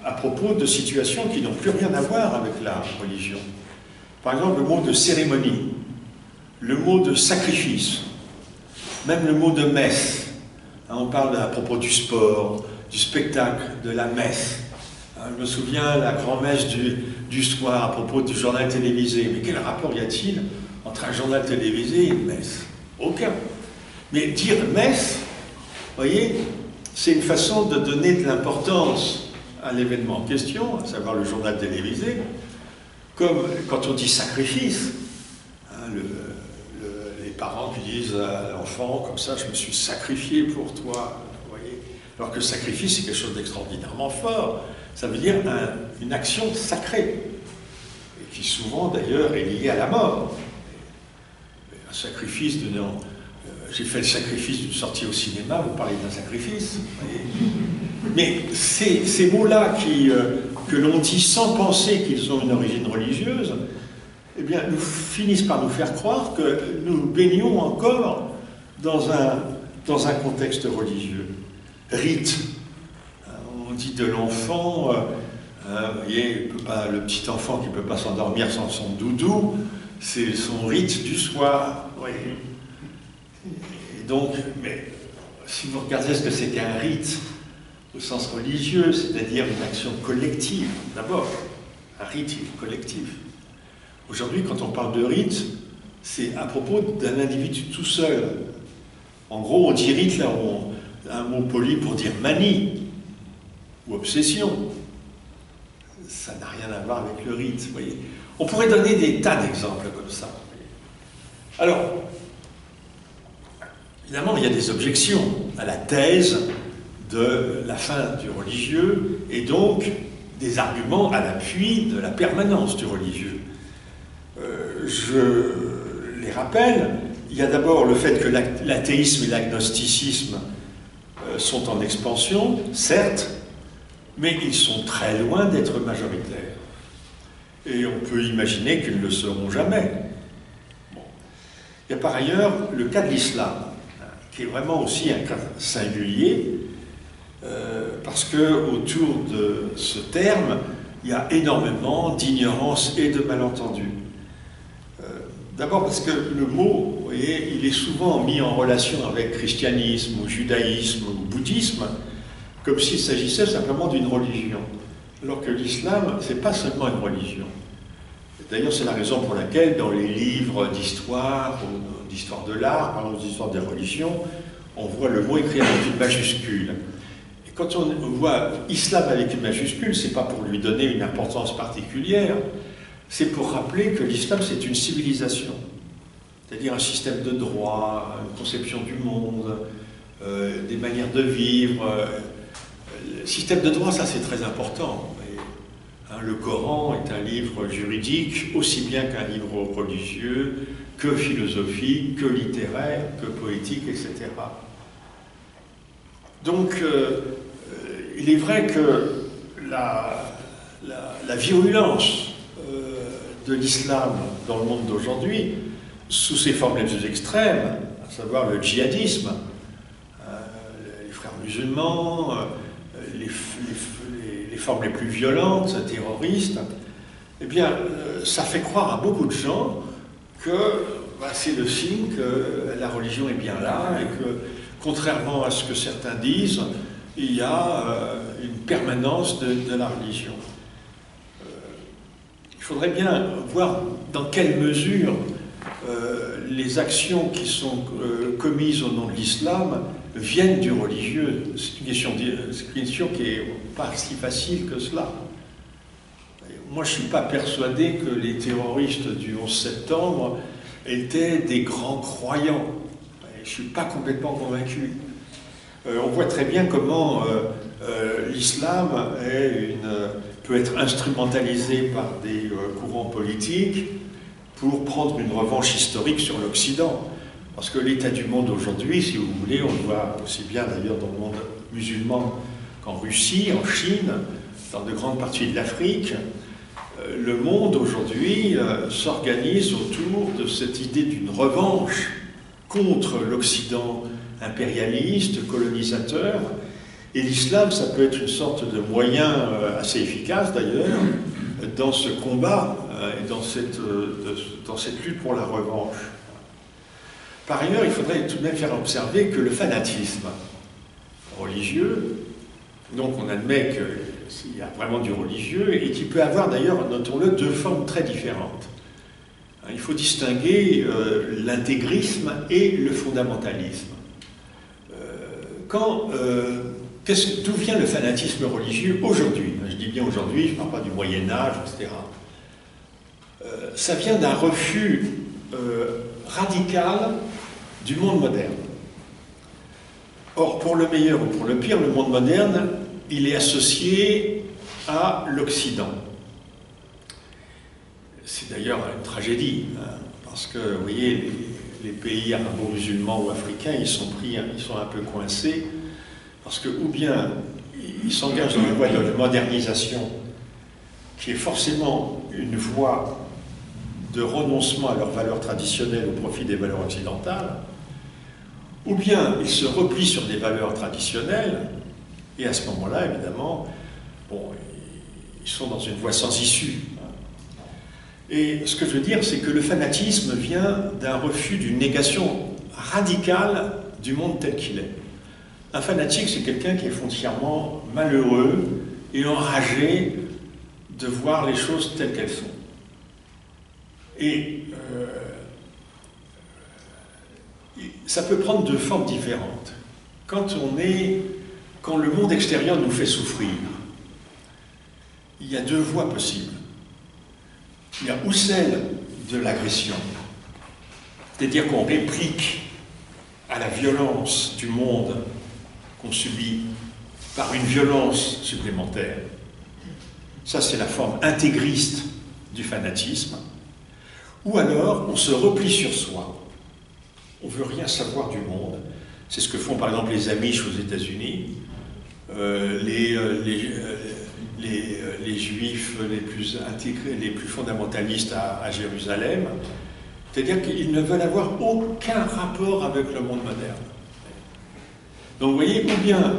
Speaker 2: à propos de situations qui n'ont plus rien à voir avec la religion. Par exemple, le mot de cérémonie, le mot de sacrifice, même le mot de messe. On parle à propos du sport, du spectacle, de la messe. Je me souviens la grand-messe du soir à propos du journal télévisé. Mais quel rapport y a-t-il entre un journal télévisé et une messe? Aucun. Mais dire messe, vous voyez, c'est une façon de donner de l'importance à l'événement en question, à savoir le journal télévisé, comme quand on dit sacrifice, hein, les parents qui disent à l'enfant, comme ça, je me suis sacrifié pour toi, vous voyez. Alors que le sacrifice, c'est quelque chose d'extraordinairement fort. Ça veut dire une action sacrée, et qui souvent, d'ailleurs, est liée à la mort. Un sacrifice de... j'ai fait le sacrifice d'une sortie au cinéma, vous parlez d'un sacrifice, vous voyez. Mais ces mots-là que l'on dit sans penser qu'ils ont une origine religieuse, eh bien, nous finissent par nous faire croire que nous baignons encore dans un contexte religieux. Rite. On dit de l'enfant, vous voyez, le petit enfant qui ne peut pas s'endormir sans son doudou, c'est son rite du soir. Oui. Et donc, mais si vous regardez ce que c'est qu'un rite, au sens religieux, c'est-à-dire une action collective, d'abord, un rite collectif. Aujourd'hui, quand on parle de rite, c'est à propos d'un individu tout seul. En gros, on dit rite, là, un mot poli pour dire manie ou obsession. Ça n'a rien à voir avec le rite, vous voyez. On pourrait donner des tas d'exemples comme ça. Alors, évidemment, il y a des objections à la thèse de la fin du religieux et donc des arguments à l'appui de la permanence du religieux. Je les rappelle, il y a d'abord le fait que l'athéisme et l'agnosticisme sont en expansion, certes, mais ils sont très loin d'être majoritaires. Et on peut imaginer qu'ils ne le seront jamais. Bon. Il y a par ailleurs le cas de l'islam, qui est vraiment aussi un cas singulier, parce que autour de ce terme, il y a énormément d'ignorance et de malentendus. D'abord parce que le mot, vous voyez, il est souvent mis en relation avec christianisme ou judaïsme ou bouddhisme, comme s'il s'agissait simplement d'une religion. Alors que l'islam, ce n'est pas seulement une religion. D'ailleurs, c'est la raison pour laquelle, dans les livres d'histoire, ou d'histoire de l'art, par exemple d'histoire des religions, on voit le mot écrit avec une majuscule. Et quand on voit islam avec une majuscule, c'est pas pour lui donner une importance particulière, c'est pour rappeler que l'islam, c'est une civilisation. C'est-à-dire un système de droit, une conception du monde, des manières de vivre. Le système de droit, ça c'est très important. Le Coran est un livre juridique, aussi bien qu'un livre religieux, que philosophique, que littéraire, que poétique, etc. Donc, il est vrai que la virulence de l'islam dans le monde d'aujourd'hui, sous ses formes les plus extrêmes, à savoir le djihadisme, les frères musulmans, les formes les plus violentes, terroristes, eh bien, ça fait croire à beaucoup de gens que c'est le signe que la religion est bien là et que, contrairement à ce que certains disent, il y a une permanence de la religion. Il faudrait bien voir dans quelle mesure les actions qui sont commises au nom de l'islam viennent du religieux. C'est une question qui n'est pas si facile que cela. Moi, je ne suis pas persuadé que les terroristes du 11 septembre étaient des grands croyants. Je ne suis pas complètement convaincu. On voit très bien comment l'islam peut être instrumentalisé par des courants politiques pour prendre une revanche historique sur l'Occident. Parce que l'état du monde aujourd'hui, si vous voulez, on le voit aussi bien d'ailleurs dans le monde musulman qu'en Russie, en Chine, dans de grandes parties de l'Afrique, le monde aujourd'hui s'organise autour de cette idée d'une revanche contre l'Occident impérialiste, colonisateur, et l'islam, ça peut être une sorte de moyen assez efficace d'ailleurs dans ce combat et dans cette lutte pour la revanche. Par ailleurs, il faudrait tout de même faire observer que le fanatisme religieux, donc on admet qu'il y a vraiment du religieux, et qui peut avoir d'ailleurs, notons-le, deux formes très différentes. Il faut distinguer l'intégrisme et le fondamentalisme. D'où vient le fanatisme religieux aujourd'hui? Je dis bien aujourd'hui, je ne parle pas du Moyen-Âge, etc. Ça vient d'un refus radical du monde moderne. Or, pour le meilleur ou pour le pire, le monde moderne, il est associé à l'Occident. C'est d'ailleurs une tragédie, parce que, vous voyez, les pays arabo-musulmans ou africains, ils sont un peu coincés, parce que, ou bien, ils s'engagent dans une voie de modernisation, qui est forcément une voie de renoncement à leurs valeurs traditionnelles au profit des valeurs occidentales, ou bien ils se replient sur des valeurs traditionnelles, et à ce moment-là, évidemment, ils sont dans une voie sans issue. Et ce que je veux dire, c'est que le fanatisme vient d'un refus, d'une négation radicale du monde tel qu'il est. Un fanatique, c'est quelqu'un qui est foncièrement malheureux et enragé de voir les choses telles qu'elles sont. Et ça peut prendre deux formes différentes. Quand le monde extérieur nous fait souffrir, il y a deux voies possibles. Il y a ou celle de l'agression, c'est-à-dire qu'on réplique à la violence du monde qu'on subit par une violence supplémentaire. Ça, c'est la forme intégriste du fanatisme. Ou alors, on se replie sur soi. On ne veut rien savoir du monde. C'est ce que font par exemple les Amish aux États-Unis, les Juifs les plus intégrés, les plus fondamentalistes à Jérusalem. C'est-à-dire qu'ils ne veulent avoir aucun rapport avec le monde moderne. Donc vous voyez, ou bien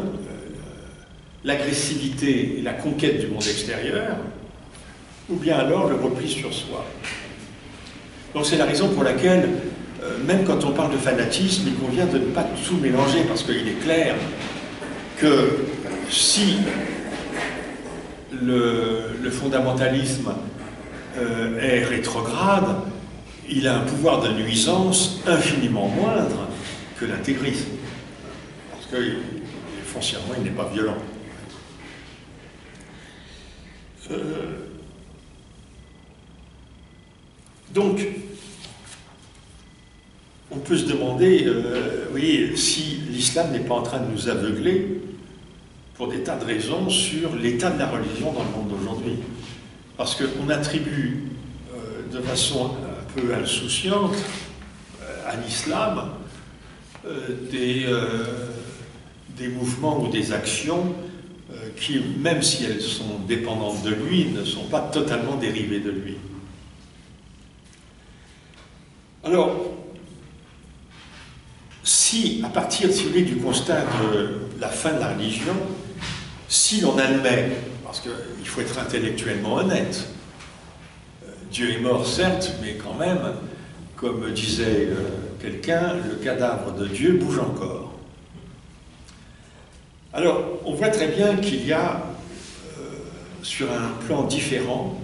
Speaker 2: l'agressivité et la conquête du monde extérieur, ou bien alors le repli sur soi. Donc c'est la raison pour laquelle, même quand on parle de fanatisme, il convient de ne pas tout mélanger, parce qu'il est clair que si le fondamentalisme est rétrograde, il a un pouvoir de nuisance infiniment moindre que l'intégrisme. Parce que foncièrement, il n'est pas violent. Donc, on peut se demander, oui, si l'islam n'est pas en train de nous aveugler pour des tas de raisons sur l'état de la religion dans le monde d'aujourd'hui. Parce qu'on attribue de façon un peu insouciante à l'islam des mouvements ou des actions qui, même si elles sont dépendantes de lui, ne sont pas totalement dérivées de lui. Alors, si, à partir, si vous voulez, du constat de la fin de la religion, si l'on admet, parce qu'il faut être intellectuellement honnête, Dieu est mort, certes, mais quand même, comme disait quelqu'un, le cadavre de Dieu bouge encore. Alors, on voit très bien qu'il y a, sur un plan différent,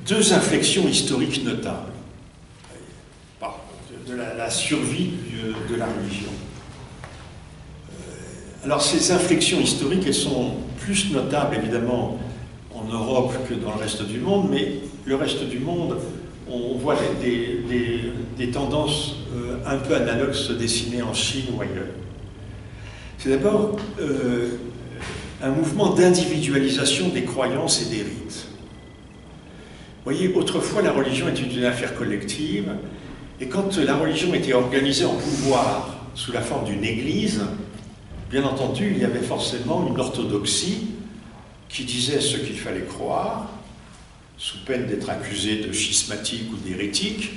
Speaker 2: deux inflexions historiques notables de la survie de la religion. Alors, ces inflexions historiques, elles sont plus notables, évidemment, en Europe que dans le reste du monde, mais le reste du monde, on voit des tendances un peu analogues se dessiner en Chine ou ailleurs. C'est d'abord un mouvement d'individualisation des croyances et des rites. Vous voyez, autrefois, la religion était une affaire collective, et quand la religion était organisée en pouvoir sous la forme d'une église, bien entendu, il y avait forcément une orthodoxie qui disait ce qu'il fallait croire, sous peine d'être accusé de schismatique ou d'hérétique,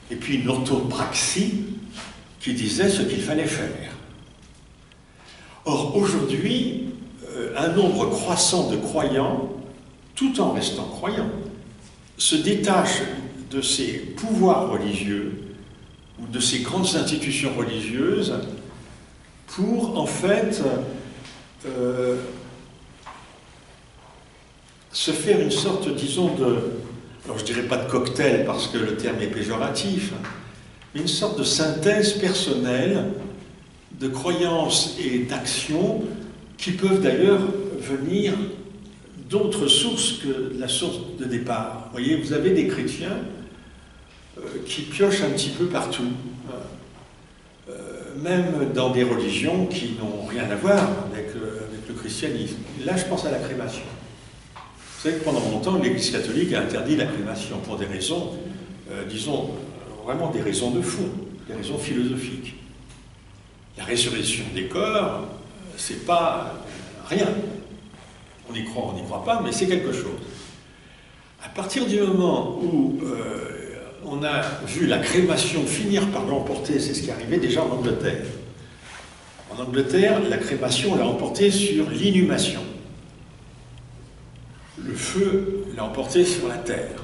Speaker 2: et puis une orthopraxie qui disait ce qu'il fallait faire. Or, aujourd'hui, un nombre croissant de croyants, tout en restant croyants, se détachent de ces pouvoirs religieux ou de ces grandes institutions religieuses pour, en fait, se faire une sorte, disons, alors je dirais pas de cocktail parce que le terme est péjoratif, mais une sorte de synthèse personnelle de croyances et d'actions qui peuvent d'ailleurs venir d'autres sources que la source de départ. Vous voyez, vous avez des chrétiens qui piochent un petit peu partout, même dans des religions qui n'ont rien à voir avec le christianisme. Là, je pense à la crémation. Vous savez que pendant longtemps, l'Église catholique a interdit la crémation pour des raisons, disons, vraiment des raisons de fond, des raisons philosophiques. La résurrection des corps, c'est pas rien. On y croit, on n'y croit pas, mais c'est quelque chose. À partir du moment où on a vu la crémation finir par l'emporter, c'est ce qui arrivait déjà en Angleterre. En Angleterre, la crémation l'a emporté sur l'inhumation. Le feu l'a emporté sur la terre.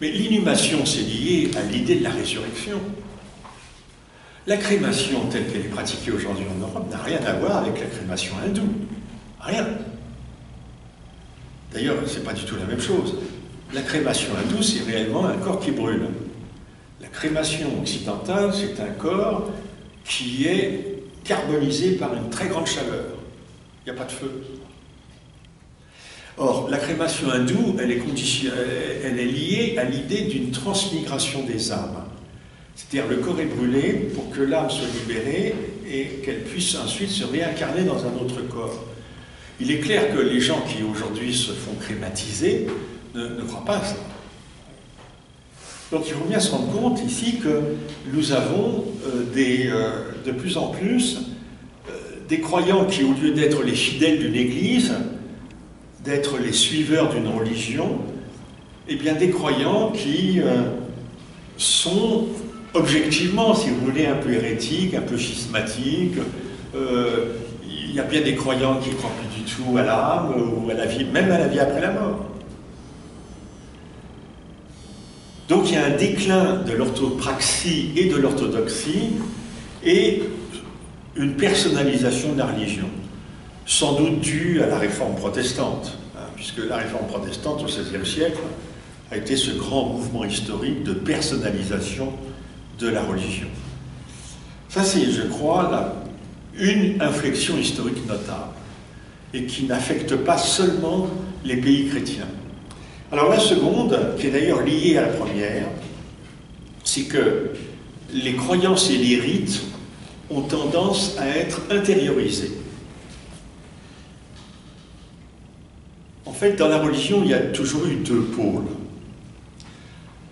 Speaker 2: Mais l'inhumation, c'est lié à l'idée de la résurrection. La crémation telle qu'elle est pratiquée aujourd'hui en Europe n'a rien à voir avec la crémation hindoue. Rien. D'ailleurs, ce n'est pas du tout la même chose. La crémation hindoue, c'est réellement un corps qui brûle. La crémation occidentale, c'est un corps qui est carbonisé par une très grande chaleur. Il n'y a pas de feu. Or, la crémation hindoue, elle est liée à l'idée d'une transmigration des âmes. C'est-à-dire, le corps est brûlé pour que l'âme soit libérée et qu'elle puisse ensuite se réincarner dans un autre corps. Il est clair que les gens qui aujourd'hui se font crématiser ne croient pas à ça. Donc il faut bien se rendre compte ici que nous avons de plus en plus des croyants qui, au lieu d'être les fidèles d'une église, d'être les suiveurs d'une religion, eh bien des croyants qui sont objectivement, si vous voulez, un peu hérétiques, un peu schismatiques. Il y a bien des croyants qui ne croient plus du tout à l'âme ou à la vie, même à la vie après la mort. Donc il y a un déclin de l'orthopraxie et de l'orthodoxie et une personnalisation de la religion, sans doute due à la réforme protestante. puisque la réforme protestante au XVIe siècle a été ce grand mouvement historique de personnalisation de la religion. Ça, c'est, je crois, une inflexion historique notable, et qui n'affecte pas seulement les pays chrétiens. Alors la seconde, qui est d'ailleurs liée à la première, c'est que les croyances et les rites ont tendance à être intériorisés. En fait, dans la religion, il y a toujours eu deux pôles.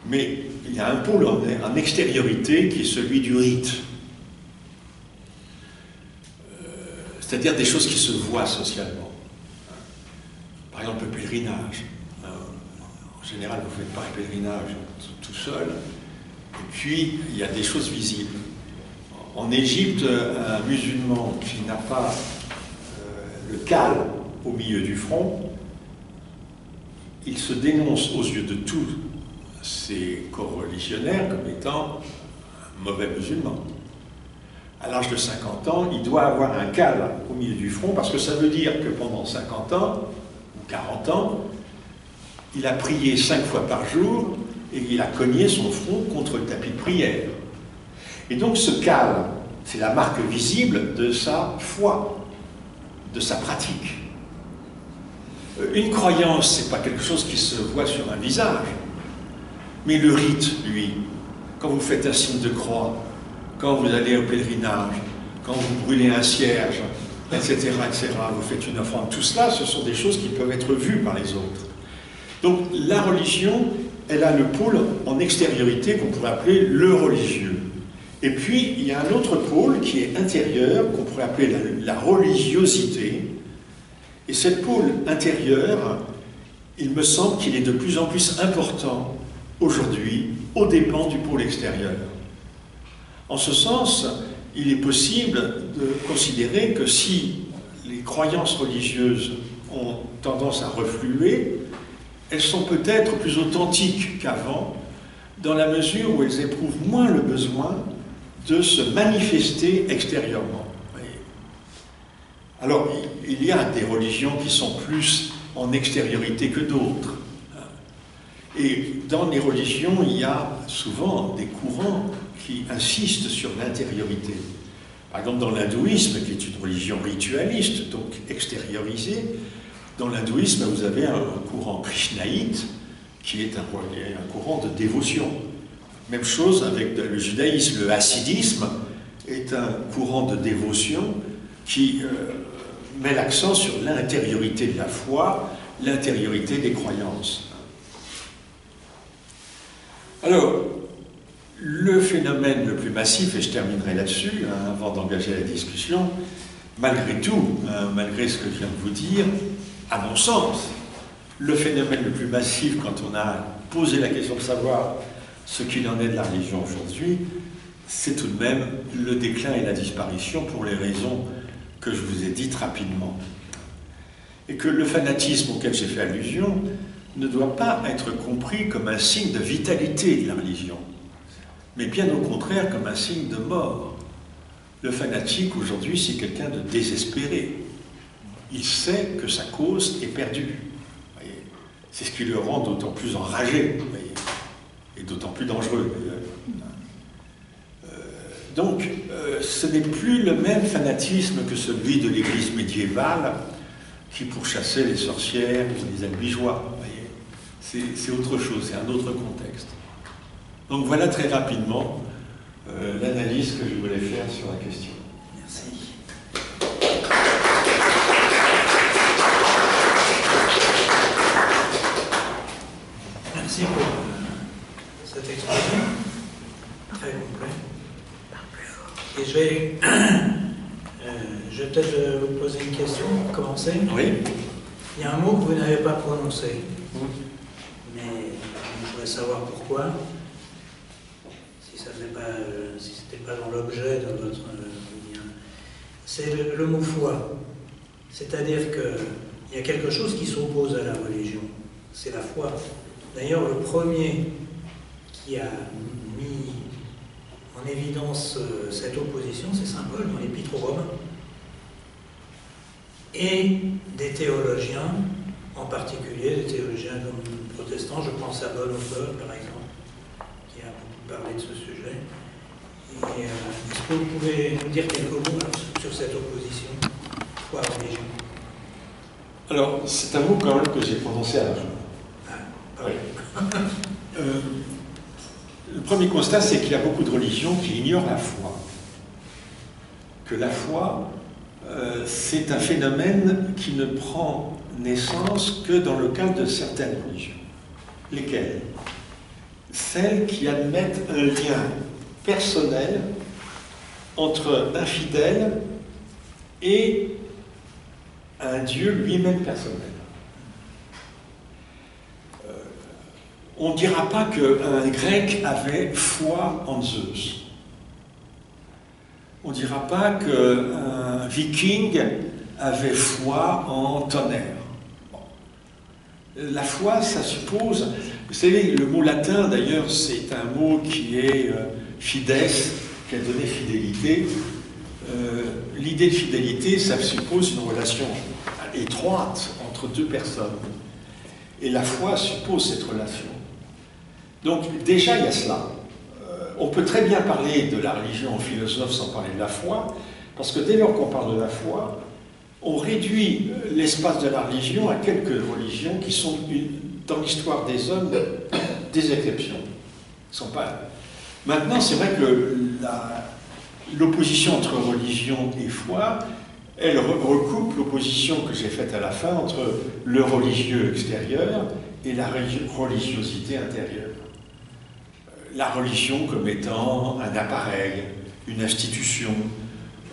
Speaker 2: Mais il y a un pôle en extériorité qui est celui du rite. C'est-à-dire des choses qui se voient socialement. Par exemple, le pèlerinage. En général, vous ne faites pas un pèlerinage tout seul. Et puis, il y a des choses visibles. En Égypte, un musulman qui n'a pas le khal au milieu du front, il se dénonce aux yeux de tous ses coreligionnaires comme étant un mauvais musulman. À l'âge de 50 ans, il doit avoir un khal au milieu du front parce que ça veut dire que pendant 50 ans ou 40 ans, il a prié 5 fois par jour et il a cogné son front contre le tapis de prière. Et donc ce khal, c'est la marque visible de sa foi, de sa pratique. Une croyance, c'est pas quelque chose qui se voit sur un visage. Mais le rite, lui, quand vous faites un signe de croix, quand vous allez au pèlerinage, quand vous brûlez un cierge, etc., vous faites une offrande, tout cela, ce sont des choses qui peuvent être vues par les autres. Donc la religion, elle a le pôle en extériorité qu'on pourrait appeler le religieux. Et puis, il y a un autre pôle qui est intérieur, qu'on pourrait appeler la religiosité. Et ce pôle intérieur, il me semble qu'il est de plus en plus important aujourd'hui, aux dépens du pôle extérieur. En ce sens, il est possible de considérer que si les croyances religieuses ont tendance à refluer, elles sont peut-être plus authentiques qu'avant, dans la mesure où elles éprouvent moins le besoin de se manifester extérieurement. Alors, il y a des religions qui sont plus en extériorité que d'autres. Et dans les religions, il y a souvent des courants qui insistent sur l'intériorité. Par exemple, dans l'hindouisme, qui est une religion ritualiste, donc extériorisée, dans l'hindouisme, vous avez un courant krishnaïte, qui est un courant de dévotion. Même chose avec le judaïsme. Le hassidisme est un courant de dévotion qui met l'accent sur l'intériorité de la foi, l'intériorité des croyances. Alors, le phénomène le plus massif, et je terminerai là-dessus, avant d'engager la discussion, malgré tout, malgré ce que je viens de vous dire, à mon sens, le phénomène le plus massif quand on a posé la question de savoir ce qu'il en est de la religion aujourd'hui, c'est tout de même le déclin et la disparition pour les raisons que je vous ai dites rapidement. Et que le fanatisme auquel j'ai fait allusion ne doit pas être compris comme un signe de vitalité de la religion, mais bien au contraire comme un signe de mort. Le fanatique aujourd'hui, c'est quelqu'un de désespéré. Il sait que sa cause est perdue. C'est ce qui le rend d'autant plus enragé, et d'autant plus dangereux. Donc, ce n'est plus le même fanatisme que celui de l'Église médiévale qui pourchassait les sorcières ou les albigeois. C'est autre chose, c'est un autre contexte. Donc voilà très rapidement l'analyse que je voulais faire sur la question.
Speaker 1: Merci. Merci pour cette exposition, très complète. Et je vais peut-être vous poser une question pour commencer.
Speaker 2: Oui.
Speaker 1: Il y a un mot que vous n'avez pas prononcé, mais je voudrais savoir pourquoi. Si ça n'était pas, si c'était pas dans l'objet de votre lien. C'est le mot foi. C'est-à-dire qu'il y a quelque chose qui s'oppose à la religion. C'est la foi. D'ailleurs, le premier qui a mis en évidence cette opposition, c'est Saint Paul dans l'Épître aux Romains. Et des théologiens en particulier des théologiens comme protestants. Je pense à Bonhoeffer, par exemple, qui a beaucoup parlé de ce sujet. Et est-ce que vous pouvez nous dire quelques mots sur cette opposition foi-religion?
Speaker 2: Alors, c'est un mot quand même que j'ai prononcé à la fin.
Speaker 1: Ah, oui.
Speaker 2: Le premier constat, c'est qu'il y a beaucoup de religions qui ignorent la foi. Que la foi, c'est un phénomène qui ne prend naissance que dans le cadre de certaines religions. Lesquelles? Celles qui admettent un lien personnel entre un fidèle et un Dieu lui-même personnel. On ne dira pas qu'un Grec avait foi en Zeus. On ne dira pas qu'un Viking avait foi en tonnerre. Bon. La foi, ça suppose... Vous savez, le mot latin, d'ailleurs, c'est un mot qui est fides, qui a donné fidélité. L'idée de fidélité, ça suppose une relation étroite entre deux personnes. Et la foi suppose cette relation. Donc, déjà, il y a cela. On peut très bien parler de la religion aux philosophes sans parler de la foi, parce que dès lors qu'on parle de la foi, on réduit l'espace de la religion à quelques religions qui sont, dans l'histoire des hommes, des exceptions. Sont pas... Maintenant, c'est vrai que l'opposition entre religion et foi, elle recoupe l'opposition que j'ai faite à la fin entre le religieux extérieur et la religiosité intérieure. La religion comme étant un appareil, une institution,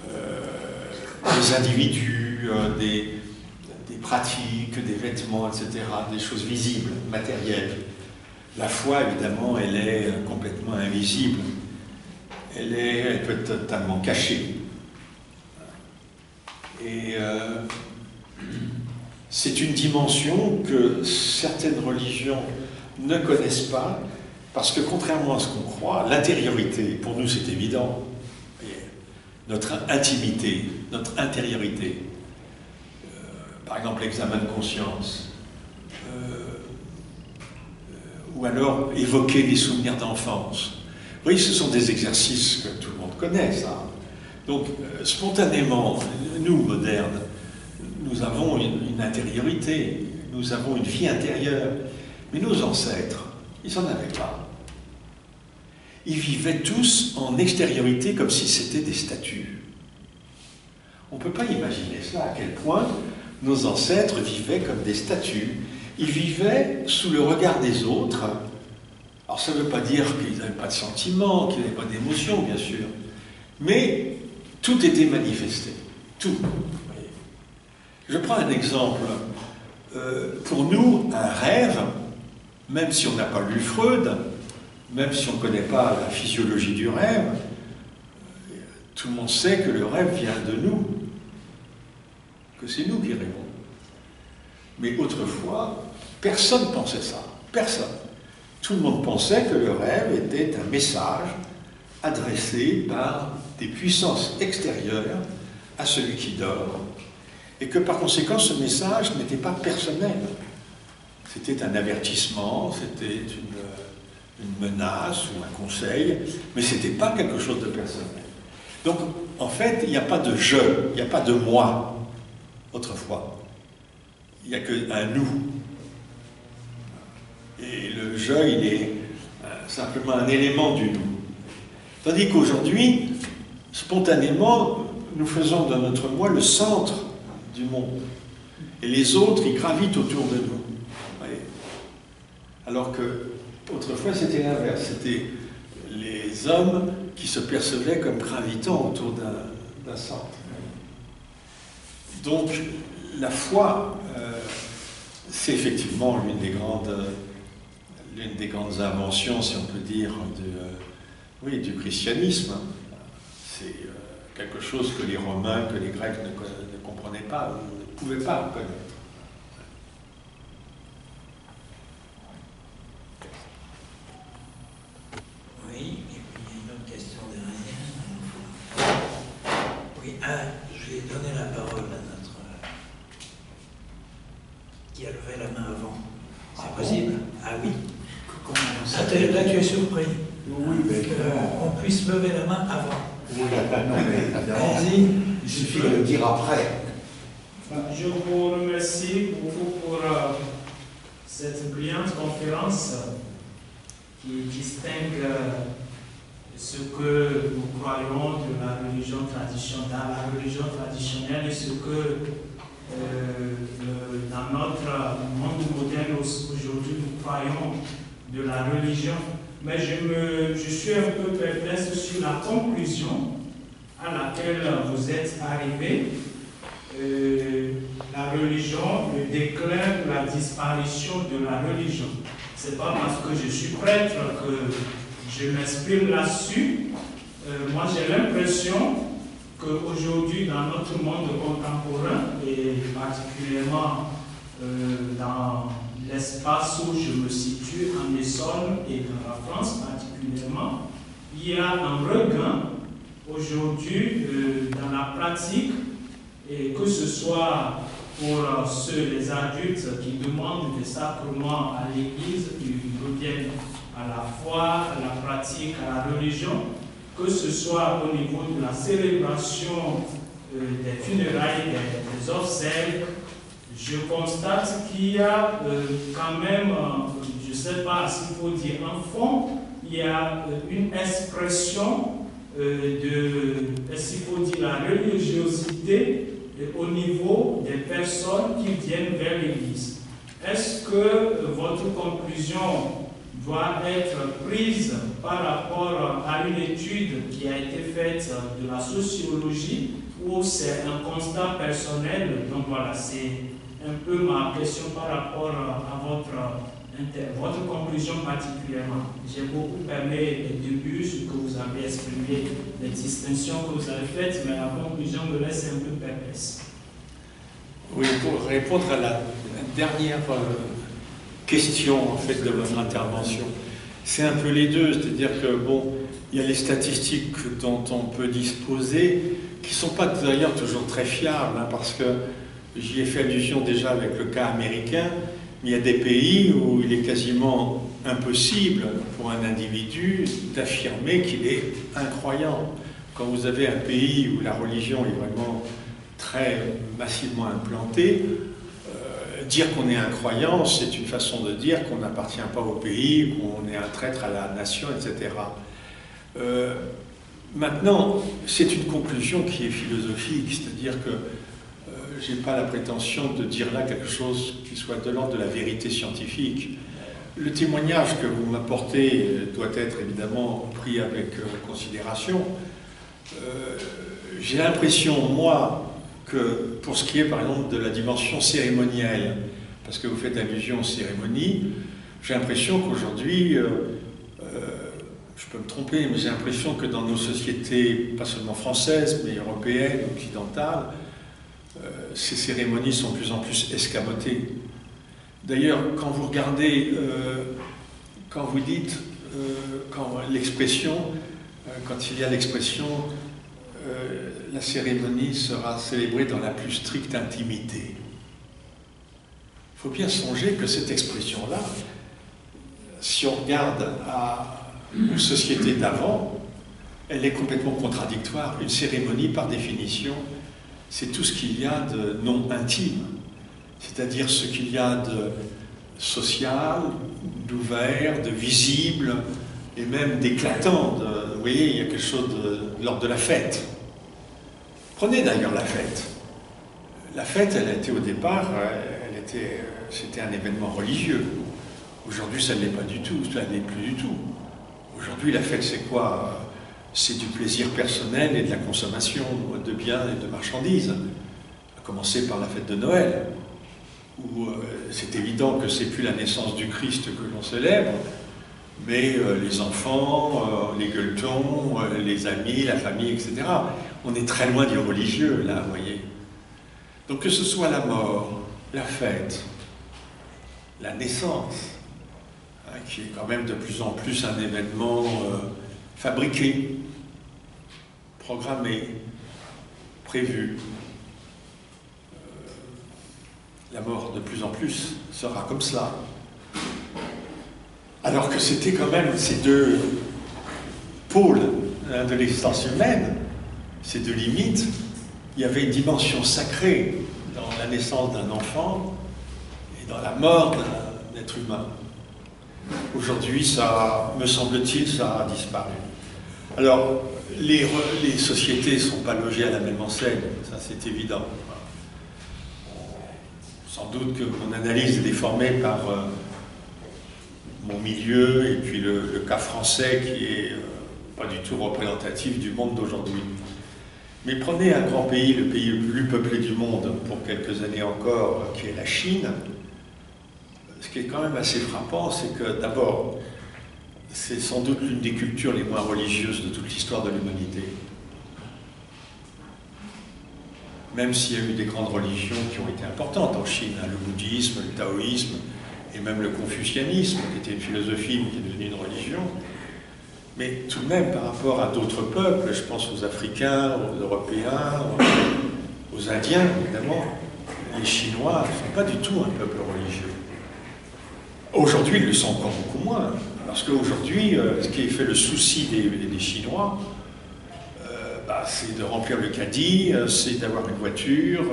Speaker 2: des individus, des pratiques, des vêtements, etc., des choses visibles, matérielles. La foi, évidemment, elle est complètement invisible. Elle peut être totalement cachée. Et c'est une dimension que certaines religions ne connaissent pas, parce que contrairement à ce qu'on croit, l'intériorité, pour nous c'est évident, notre intimité, notre intériorité, par exemple l'examen de conscience, ou alors évoquer des souvenirs d'enfance. Oui, ce sont des exercices que tout le monde connaît, ça. Donc, spontanément, nous, modernes, nous avons une intériorité, nous avons une vie intérieure, mais nos ancêtres, ils n'en avaient pas. Ils vivaient tous en extériorité comme si c'était des statues. On ne peut pas imaginer cela, à quel point nos ancêtres vivaient comme des statues. Ils vivaient sous le regard des autres. Alors ça ne veut pas dire qu'ils n'avaient pas de sentiments, qu'ils n'avaient pas d'émotions, bien sûr. Mais tout était manifesté. Tout. Je prends un exemple. Pour nous, un rêve, même si on n'a pas lu Freud, même si on ne connaît pas la physiologie du rêve, tout le monde sait que le rêve vient de nous, que c'est nous qui rêvons. Mais autrefois, personne ne pensait ça. Personne. Tout le monde pensait que le rêve était un message adressé par des puissances extérieures à celui qui dort, et que par conséquent, ce message n'était pas personnel. C'était un avertissement, c'était une menace ou un conseil, mais ce n'était pas quelque chose de personnel. Donc, en fait, il n'y a pas de je, il n'y a pas de moi, autrefois. Il n'y a qu'un nous. Et le je, il est simplement un élément du nous. Tandis qu'aujourd'hui, spontanément, nous faisons de notre moi le centre du monde. Et les autres, ils gravitent autour de nous. Voyez. Alors que autrefois, c'était l'inverse. C'était les hommes qui se percevaient comme gravitant autour d'un centre. Donc, la foi, c'est effectivement l'une des grandes inventions, si on peut dire, du christianisme. C'est quelque chose que les Romains, que les Grecs ne comprenaient pas, ne pouvaient pas connaître.
Speaker 1: Oui, et puis il y a une autre question derrière. Oui, je vais donner la parole à notre qui a levé la main avant. C'est
Speaker 3: Ah
Speaker 1: possible. Ah oui.
Speaker 3: Comment
Speaker 1: Là, tu es surpris.
Speaker 3: Oui, mais
Speaker 1: Qu'on puisse lever la main avant.
Speaker 3: oui, non, mais évidemment,
Speaker 1: Allez-y.
Speaker 3: il suffit de le dire après.
Speaker 4: Je vous remercie beaucoup pour cette brillante conférence qui distingue ce que nous croyons de la religion traditionnelle, dans la religion traditionnelle et ce que dans notre monde moderne aujourd'hui nous croyons de la religion. Mais je suis un peu perplexe sur la conclusion à laquelle vous êtes arrivés. La religion, le déclin, la disparition de la religion. Ce n'est pas parce que je suis prêtre que je m'exprime là-dessus. Moi, j'ai l'impression qu'aujourd'hui, dans notre monde contemporain, et particulièrement dans l'espace où je me situe, en Essonne et dans la France particulièrement, il y a un regain aujourd'hui dans la pratique, et que ce soit pour les adultes qui demandent des sacrements à l'Église, qui reviennent à la foi, à la pratique, à la religion, que ce soit au niveau de la célébration des funérailles, des obsèques. Je constate qu'il y a quand même, je ne sais pas s'il faut dire un fond, il y a une expression s'il faut dire la religiosité au niveau des personnes qui viennent vers l'Église. Est-ce que votre conclusion doit être prise par rapport à une étude qui a été faite de la sociologie ou c'est un constat personnel? Donc voilà, c'est un peu ma question par rapport à votre conclusion particulièrement. J'ai beaucoup aimé les débuts, ce que vous avez exprimé, les distinctions que vous avez faites, mais la conclusion me laisse un peu perplexe.
Speaker 2: Oui, pour répondre à la dernière question en fait de votre intervention, c'est un peu les deux, c'est-à-dire que bon, il y a les statistiques dont on peut disposer, qui ne sont pas d'ailleurs toujours très fiables, hein, parce que j'y ai fait allusion déjà avec le cas américain. Il y a des pays où il est quasiment impossible pour un individu d'affirmer qu'il est incroyant. Quand vous avez un pays où la religion est vraiment très massivement implantée, dire qu'on est incroyant, c'est une façon de dire qu'on n'appartient pas au pays, qu'on est un traître à la nation, etc. Maintenant, c'est une conclusion qui est philosophique, c'est-à-dire que je n'ai pas la prétention de dire là quelque chose qui soit de l'ordre de la vérité scientifique. Le témoignage que vous m'apportez doit être évidemment pris avec considération. J'ai l'impression, moi, que pour ce qui est par exemple de la dimension cérémonielle, parce que vous faites allusion aux cérémonies, j'ai l'impression qu'aujourd'hui, je peux me tromper, mais j'ai l'impression que dans nos sociétés, pas seulement françaises, mais européennes, occidentales, ces cérémonies sont de plus en plus escamotées. D'ailleurs, quand vous regardez, quand vous dites, quand il y a l'expression la cérémonie sera célébrée dans la plus stricte intimité. Il faut bien songer que cette expression-là, si on regarde aux sociétés d'avant, elle est complètement contradictoire. Une cérémonie, par définition, c'est tout ce qu'il y a de non intime, c'est-à-dire ce qu'il y a de social, d'ouvert, de visible, et même d'éclatant. Vous voyez, il y a quelque chose de l'ordre de la fête. Prenez d'ailleurs la fête. La fête, elle a été au départ, c'était un événement religieux. Aujourd'hui, ça ne l'est pas du tout, ça ne l'est plus du tout. Aujourd'hui, la fête, c'est quoi? C'est du plaisir personnel et de la consommation de biens et de marchandises. À commencer par la fête de Noël, où c'est évident que c'est plus la naissance du Christ que l'on célèbre, mais les enfants, les gueuletons, les amis, la famille, etc. On est très loin du religieux, là, vous voyez. Donc que ce soit la mort, la fête, la naissance, hein, qui est quand même de plus en plus un événement fabriqué, programmé, prévu. la mort de plus en plus sera comme cela. Alors que c'était quand même ces deux pôles de l'existence humaine, ces deux limites. Il y avait une dimension sacrée dans la naissance d'un enfant et dans la mort d'un être humain. Aujourd'hui, ça, me semble-t-il, ça a disparu. Alors, les sociétés ne sont pas logées à la même enseigne, ça c'est évident. Sans doute que mon analyse est déformée par mon milieu et puis le cas français qui est pas du tout représentatif du monde d'aujourd'hui. Mais prenez un grand pays, le pays le plus peuplé du monde pour quelques années encore, qui est la Chine. Ce qui est quand même assez frappant, c'est que d'abord, c'est sans doute l'une des cultures les moins religieuses de toute l'histoire de l'humanité. Même s'il y a eu des grandes religions qui ont été importantes en Chine, hein, le bouddhisme, le taoïsme, et même le confucianisme, qui était une philosophie, mais qui est devenue une religion. Mais tout de même, par rapport à d'autres peuples, je pense aux Africains, aux Européens, aux Indiens, évidemment, les Chinois ne sont pas du tout un peuple religieux. Aujourd'hui, ils le sont encore beaucoup moins, parce qu'aujourd'hui, ce qui fait le souci des Chinois, c'est de remplir le caddie, c'est d'avoir une voiture,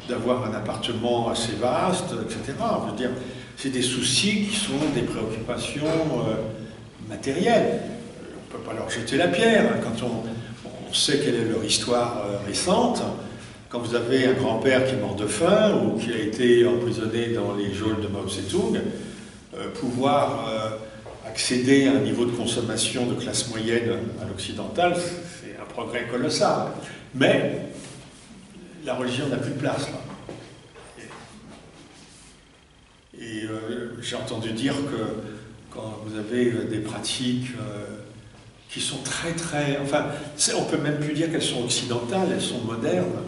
Speaker 2: d'avoir un appartement assez vaste, etc. Je veux dire, c'est des soucis qui sont des préoccupations matérielles. On ne peut pas leur jeter la pierre, hein, quand on sait quelle est leur histoire récente. Quand vous avez un grand-père qui est mort de faim ou qui a été emprisonné dans les geôles de Mao Tse-tung, pouvoir accéder à un niveau de consommation de classe moyenne à l'occidental, c'est un progrès colossal. Mais la religion n'a plus de place là. Et j'ai entendu dire que quand vous avez des pratiques qui sont très, enfin, on ne peut même plus dire qu'elles sont occidentales, elles sont modernes.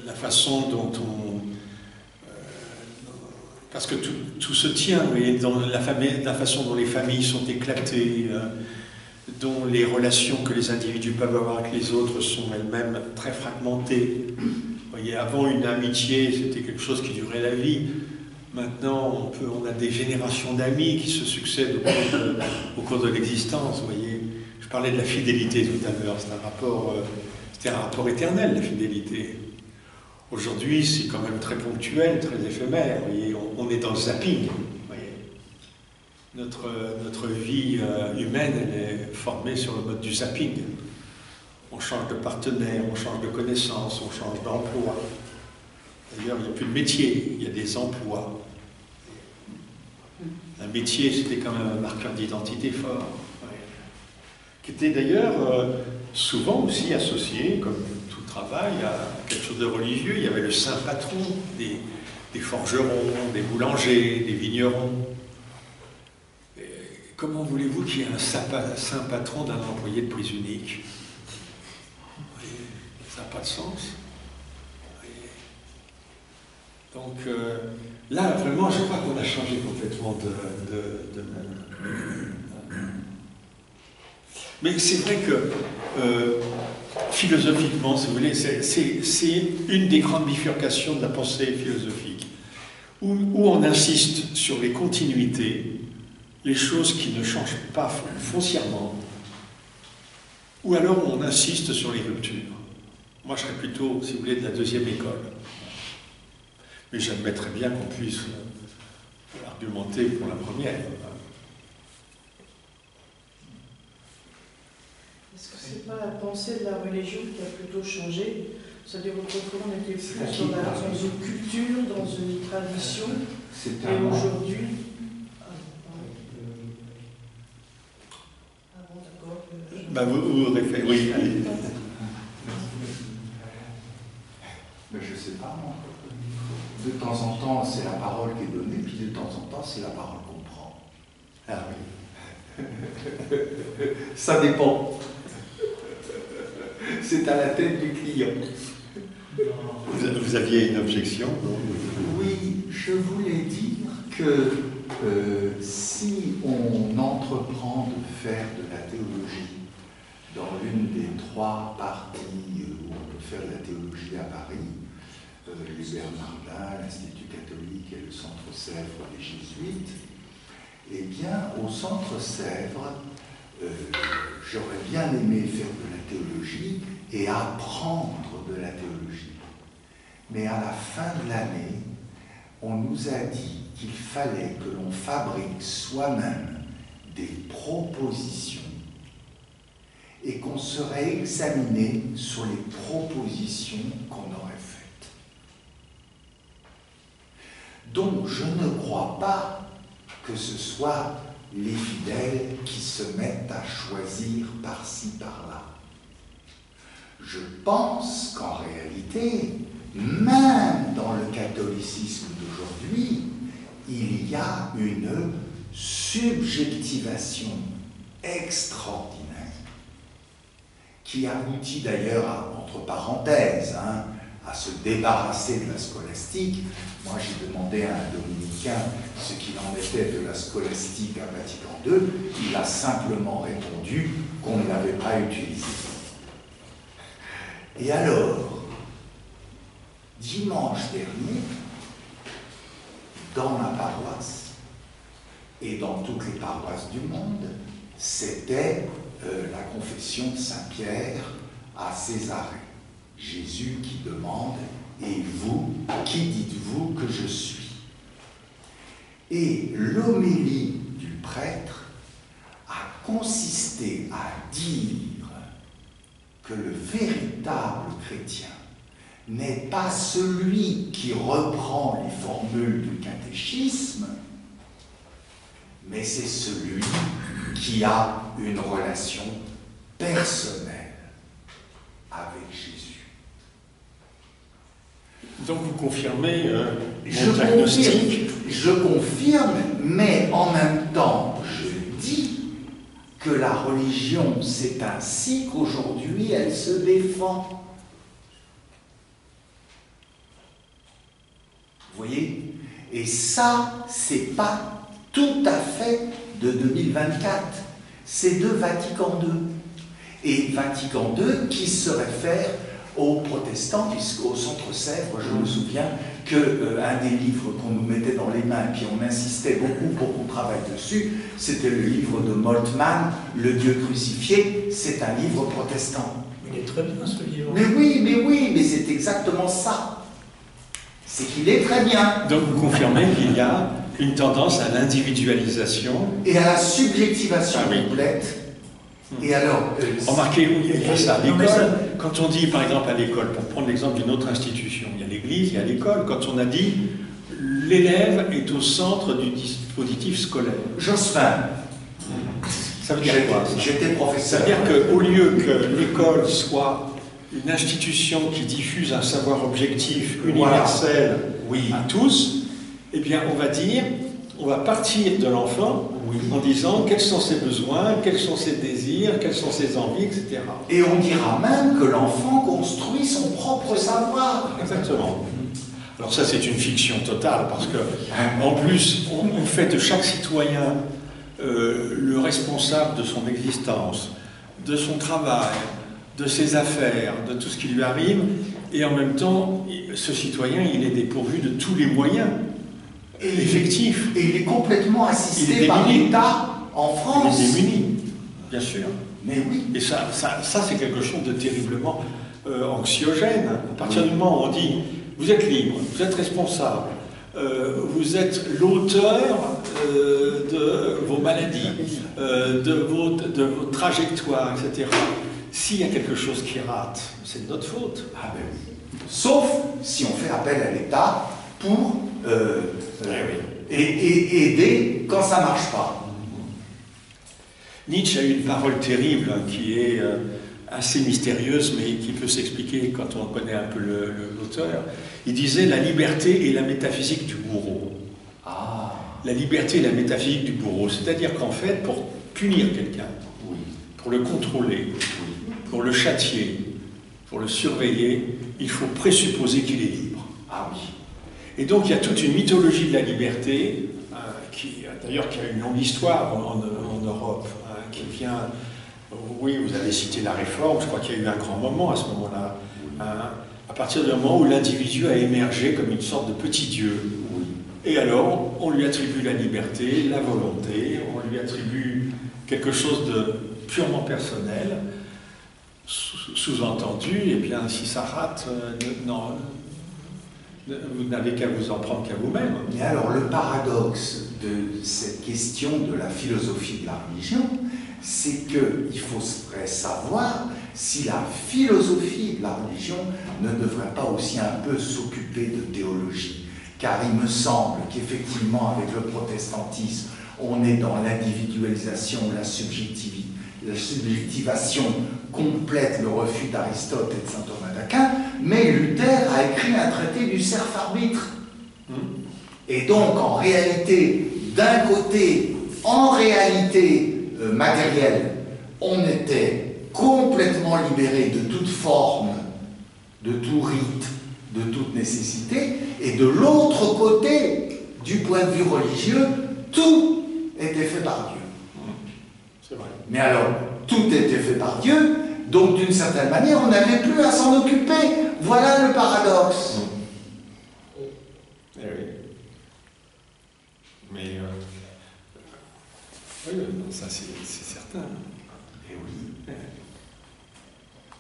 Speaker 2: La façon dont parce que tout se tient, oui, dans la façon dont les familles sont éclatées, dont les relations que les individus peuvent avoir avec les autres sont elles-mêmes très fragmentées. Vous voyez, avant, une amitié, c'était quelque chose qui durait la vie. Maintenant, on a des générations d'amis qui se succèdent au cours de l'existence. Vous voyez, je parlais de la fidélité tout à l'heure. C'était un rapport éternel, la fidélité. Aujourd'hui, c'est quand même très ponctuel, très éphémère. Vous voyez, on est dans le zapping. Vous voyez. Notre vie humaine, elle est formée sur le mode du zapping. On change de partenaire, on change de connaissances, on change d'emploi. D'ailleurs, il n'y a plus de métier, il y a des emplois. Un métier, c'était quand même un marqueur d'identité fort. Ouais. Qui était d'ailleurs souvent aussi associé, comme tout travail, à quelque chose de religieux. Il y avait le saint patron des forgerons, des boulangers, des vignerons. Et comment voulez-vous qu'il y ait un saint patron d'un employé de prise unique? Ça n'a pas de sens. Donc là, vraiment, je crois qu'on a changé complètement de Mais c'est vrai que philosophiquement, si vous voulez, c'est une des grandes bifurcations de la pensée philosophique, où on insiste sur les continuités, les choses qui ne changent pas foncièrement, ou alors on insiste sur les ruptures. Moi, je serais plutôt, si vous voulez, de la deuxième école. Mais j'admettrais bien qu'on puisse argumenter pour la première.
Speaker 5: Est-ce que c'est pas la pensée de la religion qui a plutôt changé? C'est-à-dire qu'autrefois on était plus dans une culture, dans une tradition, et aujourd'hui... Ah bon, d'accord.
Speaker 2: Vous référez, oui, allez.
Speaker 3: Mais je ne sais pas, moi. De temps en temps, c'est la parole qui est donnée, puis de temps en temps, c'est la parole qu'on prend.
Speaker 2: Ah oui.
Speaker 3: Ça dépend. C'est à la tête du client.
Speaker 2: Vous aviez une objection, non?
Speaker 3: Oui, je voulais dire que si on entreprend de faire de la théologie dans l'une des trois parties où on peut faire de la théologie à Paris, les Bernardins, l'Institut catholique et le Centre Sèvres des Jésuites. Eh bien, au Centre Sèvres, j'aurais bien aimé faire de la théologie et apprendre de la théologie. Mais à la fin de l'année, on nous a dit qu'il fallait que l'on fabrique soi-même des propositions et qu'on serait examiné sur les propositions qu'on aurait faites. Donc, je ne crois pas que ce soit les fidèles qui se mettent à choisir par-ci, par-là. Je pense qu'en réalité, même dans le catholicisme d'aujourd'hui, il y a une subjectivation extraordinaire qui aboutit d'ailleurs, entre parenthèses, à se débarrasser de la scolastique. Moi, j'ai demandé à un dominicain ce qu'il en était de la scolastique à Vatican II. Il a simplement répondu qu'on ne l'avait pas utilisée. Et alors, dimanche dernier, dans ma paroisse, et dans toutes les paroisses du monde, c'était la confession de Saint-Pierre à Césarée. Jésus qui demande « Et vous, qui dites-vous que je suis ?» Et l'homélie du prêtre a consisté à dire que le véritable chrétien n'est pas celui qui reprend les formules du catéchisme, mais c'est celui qui a une relation personnelle avec Jésus.
Speaker 2: Donc vous confirmez mon diagnostic.
Speaker 3: Je confirme, mais en même temps, je dis que la religion, c'est ainsi qu'aujourd'hui elle se défend. Vous voyez? Et ça, c'est pas tout à fait de 2024. C'est de Vatican II. Et Vatican II qui se réfère aux protestants, puisqu'au Centre Sèvres, je me souviens qu'un des livres qu'on nous mettait dans les mains, puis on insistait beaucoup pour qu'on travaille dessus, c'était le livre de Moltmann, Le Dieu crucifié. C'est un livre protestant.
Speaker 1: Il est très bien ce livre.
Speaker 3: Mais oui, mais c'est exactement ça. C'est qu'il est très bien.
Speaker 2: Donc vous confirmez qu'il y a une tendance à l'individualisation
Speaker 3: et à la subjectivation complète. Et alors,
Speaker 2: remarquez, il y a ça à l'école. Quand on dit, par exemple, à l'école, pour prendre l'exemple d'une autre institution, il y a l'église, il y a l'école. Quand on a dit l'élève est au centre du dispositif scolaire.
Speaker 3: Jospin.
Speaker 2: Ça veut dire quoi?
Speaker 3: J'étais professeur.
Speaker 2: Ça veut dire qu'au lieu que l'école soit une institution qui diffuse un savoir objectif, universel, à tous, eh bien, on va partir de l'enfant en disant quels sont ses besoins, quels sont ses désirs, quelles sont ses envies, etc.
Speaker 3: Et on dira même que l'enfant construit son propre savoir.
Speaker 2: Exactement. Alors ça, c'est une fiction totale, parce que, en plus, on fait de chaque citoyen le responsable de son existence, de son travail, de ses affaires, de tout ce qui lui arrive, et en même temps, ce citoyen, il est dépourvu de tous les moyens effectifs.
Speaker 3: Et il est complètement assisté par l'État en France.
Speaker 2: Il est démuni, bien sûr.
Speaker 3: Mais oui.
Speaker 2: Et ça c'est quelque chose de terriblement anxiogène. À partir du moment où on dit, vous êtes libre, vous êtes responsable, vous êtes l'auteur de vos maladies, de vos trajectoires, etc. S'il y a quelque chose qui rate, c'est de notre faute.
Speaker 3: Ah ben oui. Sauf si on fait appel à l'État pour aider quand ça ne marche pas.
Speaker 2: Nietzsche a eu une parole terrible qui est assez mystérieuse, mais qui peut s'expliquer quand on connaît un peu l'auteur. Il disait « La liberté est la métaphysique du bourreau ».
Speaker 3: Ah.
Speaker 2: La liberté est la métaphysique du bourreau. C'est-à-dire qu'en fait, pour punir quelqu'un, pour le contrôler, pour le châtier, pour le surveiller, il faut présupposer qu'il est libre.
Speaker 3: Ah oui.
Speaker 2: Et donc il y a toute une mythologie de la liberté, qui a une longue histoire en Europe, qui vient... Oui, vous avez cité la Réforme, je crois qu'il y a eu un grand moment à ce moment-là. à partir du moment où l'individu a émergé comme une sorte de petit Dieu.
Speaker 3: Oui.
Speaker 2: Et alors, on lui attribue la liberté, la volonté, on lui attribue quelque chose de purement personnel, sous-entendu, eh bien, si ça rate, non, vous n'avez qu'à vous en prendre qu'à vous-même.
Speaker 3: Mais alors, le paradoxe de cette question de la philosophie de la religion, c'est qu'il faudrait savoir si la philosophie de la religion ne devrait pas aussi un peu s'occuper de théologie. Car il me semble qu'effectivement, avec le protestantisme, on est dans l'individualisation, la subjectivation complète, le refus d'Aristote et de saint Thomas d'Aquin, mais Luther a écrit un traité du serf-arbitre. Et donc, en réalité, d'un côté, en réalité matérielle, on était complètement libéré de toute forme, de tout rite, de toute nécessité, et de l'autre côté, du point de vue religieux, tout était fait par Dieu.
Speaker 2: C'est vrai.
Speaker 3: Mais alors, tout était fait par Dieu, donc d'une certaine manière, on n'avait plus à s'en occuper. Voilà le paradoxe.
Speaker 2: Eh oui. Mais oui, ça c'est certain.
Speaker 3: Et oui.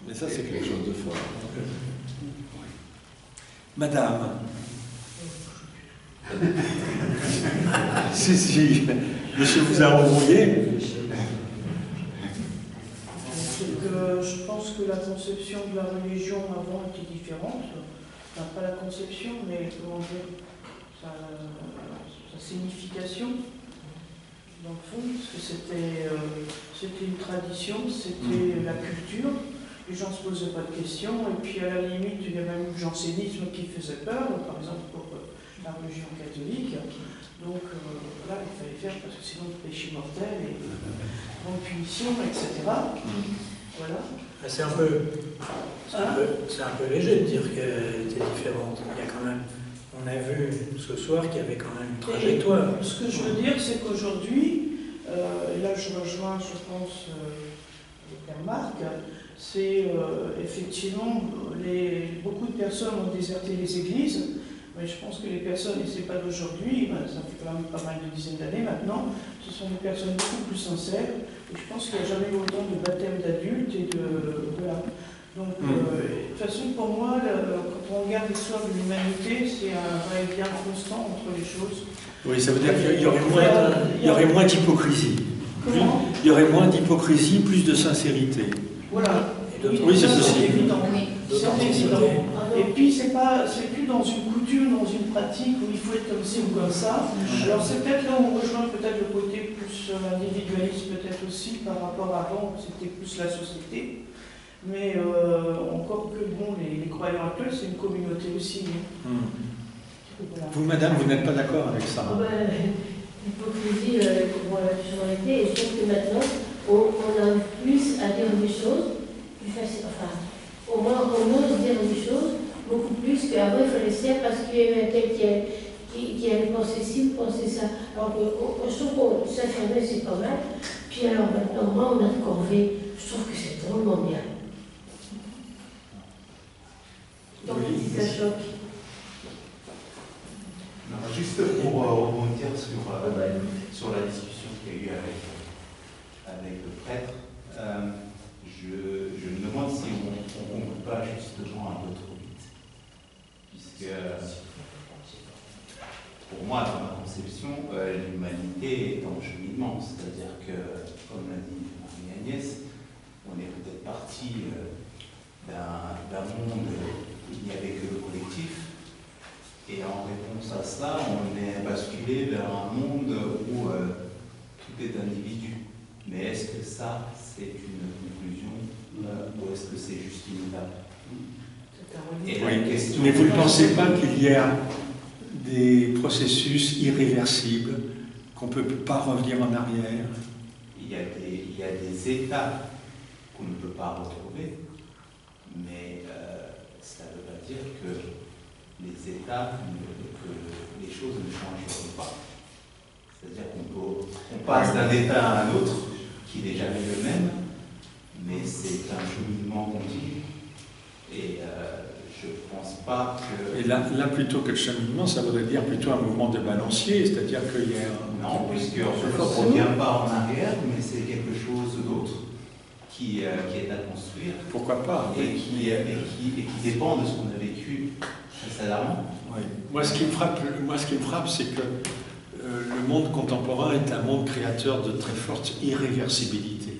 Speaker 2: Mais ça c'est quelque chose de fort. Madame. si, monsieur vous a embrouillé.
Speaker 5: Je pense que la conception de la religion avant était différente. Enfin, pas la conception, mais comment dire, sa signification, dans le fond, parce que c'était une tradition, c'était la culture. Les gens ne se posaient pas de questions, et puis à la limite, il y avait même le jansénisme qui faisait peur, par exemple pour la religion catholique. Donc là, il fallait faire, parce que sinon le péché mortel et grande punition, etc. Voilà.
Speaker 1: C'est un peu léger de dire qu'elle était différente. Il y a quand même, on a vu ce soir qu'il y avait quand même une trajectoire.
Speaker 5: Et ce que je veux dire, c'est qu'aujourd'hui, et là je rejoins, je pense, le père Marc, c'est effectivement, beaucoup de personnes ont déserté les églises, mais je pense que les personnes, et c'est pas d'aujourd'hui, ça fait quand même pas mal de dizaines d'années maintenant, ce sont des personnes beaucoup plus sincères, et je pense qu'il n'y a jamais eu autant de baptême d'adultes et de voilà. Donc, de toute façon, pour moi, quand on regarde l'histoire de l'humanité, c'est un va-et-vient constant entre les choses.
Speaker 2: Oui, ça veut dire qu'il y aurait moins d'hypocrisie.
Speaker 5: Comment ?
Speaker 2: Il y aurait moins d'hypocrisie, plus de sincérité.
Speaker 5: Voilà.
Speaker 2: Oui, c'est possible.
Speaker 5: C'est évident. C'est évident. Et puis, c'est plus dans une coutume, dans une pratique où il faut être comme ci ou comme ça. Alors, c'est peut-être là où on rejoint peut-être le côté plus individualiste, peut-être aussi, par rapport à avant, c'était plus la société. Mais encore que, bon, les croyants actuels, c'est une communauté aussi. Voilà.
Speaker 2: Vous, madame, vous n'êtes pas d'accord avec ça?
Speaker 6: L'hypocrisie, bon, elle a toujours été, et je trouve que maintenant, on arrive plus à dire des choses plus faciles. Enfin, au moins, on ose dire des choses beaucoup plus qu'avant, il fallait se taire parce qu'il y avait un tel qui avait pensé ci, pensé ça. Alors que je trouve qu'on s'affirmait, c'est pas mal. Puis alors maintenant, moi, on a corvé. Je trouve que c'est drôlement bien. Donc, ça choque.
Speaker 7: Non, juste pour rebondir sur la discussion qu'il y a eu avec le prêtre, je me demande si on ne conclut pas justement un peu trop vite. Puisque, pour moi, dans ma conception, l'humanité est en cheminement. C'est-à-dire que, comme l'a dit Marie-Agnès, on est peut-être parti d'un monde où il n'y avait que le collectif. Et en réponse à ça, on est basculé vers un monde où tout est individu. Mais est-ce que ça, c'est une conclusion ou est-ce que c'est juste une étape? Et la question,
Speaker 2: mais vous ne pensez pas qu'il y a des processus irréversibles, qu'on ne peut pas revenir en arrière?
Speaker 7: il y a des étapes qu'on ne peut pas retrouver, mais ça ne veut pas dire que les étapes, que les choses ne changeront pas. C'est-à-dire qu'on passe d'un état à un autre qui n'est jamais le même, mais c'est un cheminement continu. Et je pense pas que...
Speaker 2: Et là, plutôt que le cheminement, ça voudrait dire plutôt un mouvement de balancier, c'est-à-dire qu'il y a un...
Speaker 7: Non, puisque en fait, on ne revient pas en arrière, mais c'est quelque chose d'autre qui est à construire.
Speaker 2: Pourquoi pas?
Speaker 7: Et qui dépend de ce qu'on a vécu précédemment.
Speaker 2: Oui. Moi, ce qui me frappe, c'est que le monde contemporain est un monde créateur de très forte irréversibilité.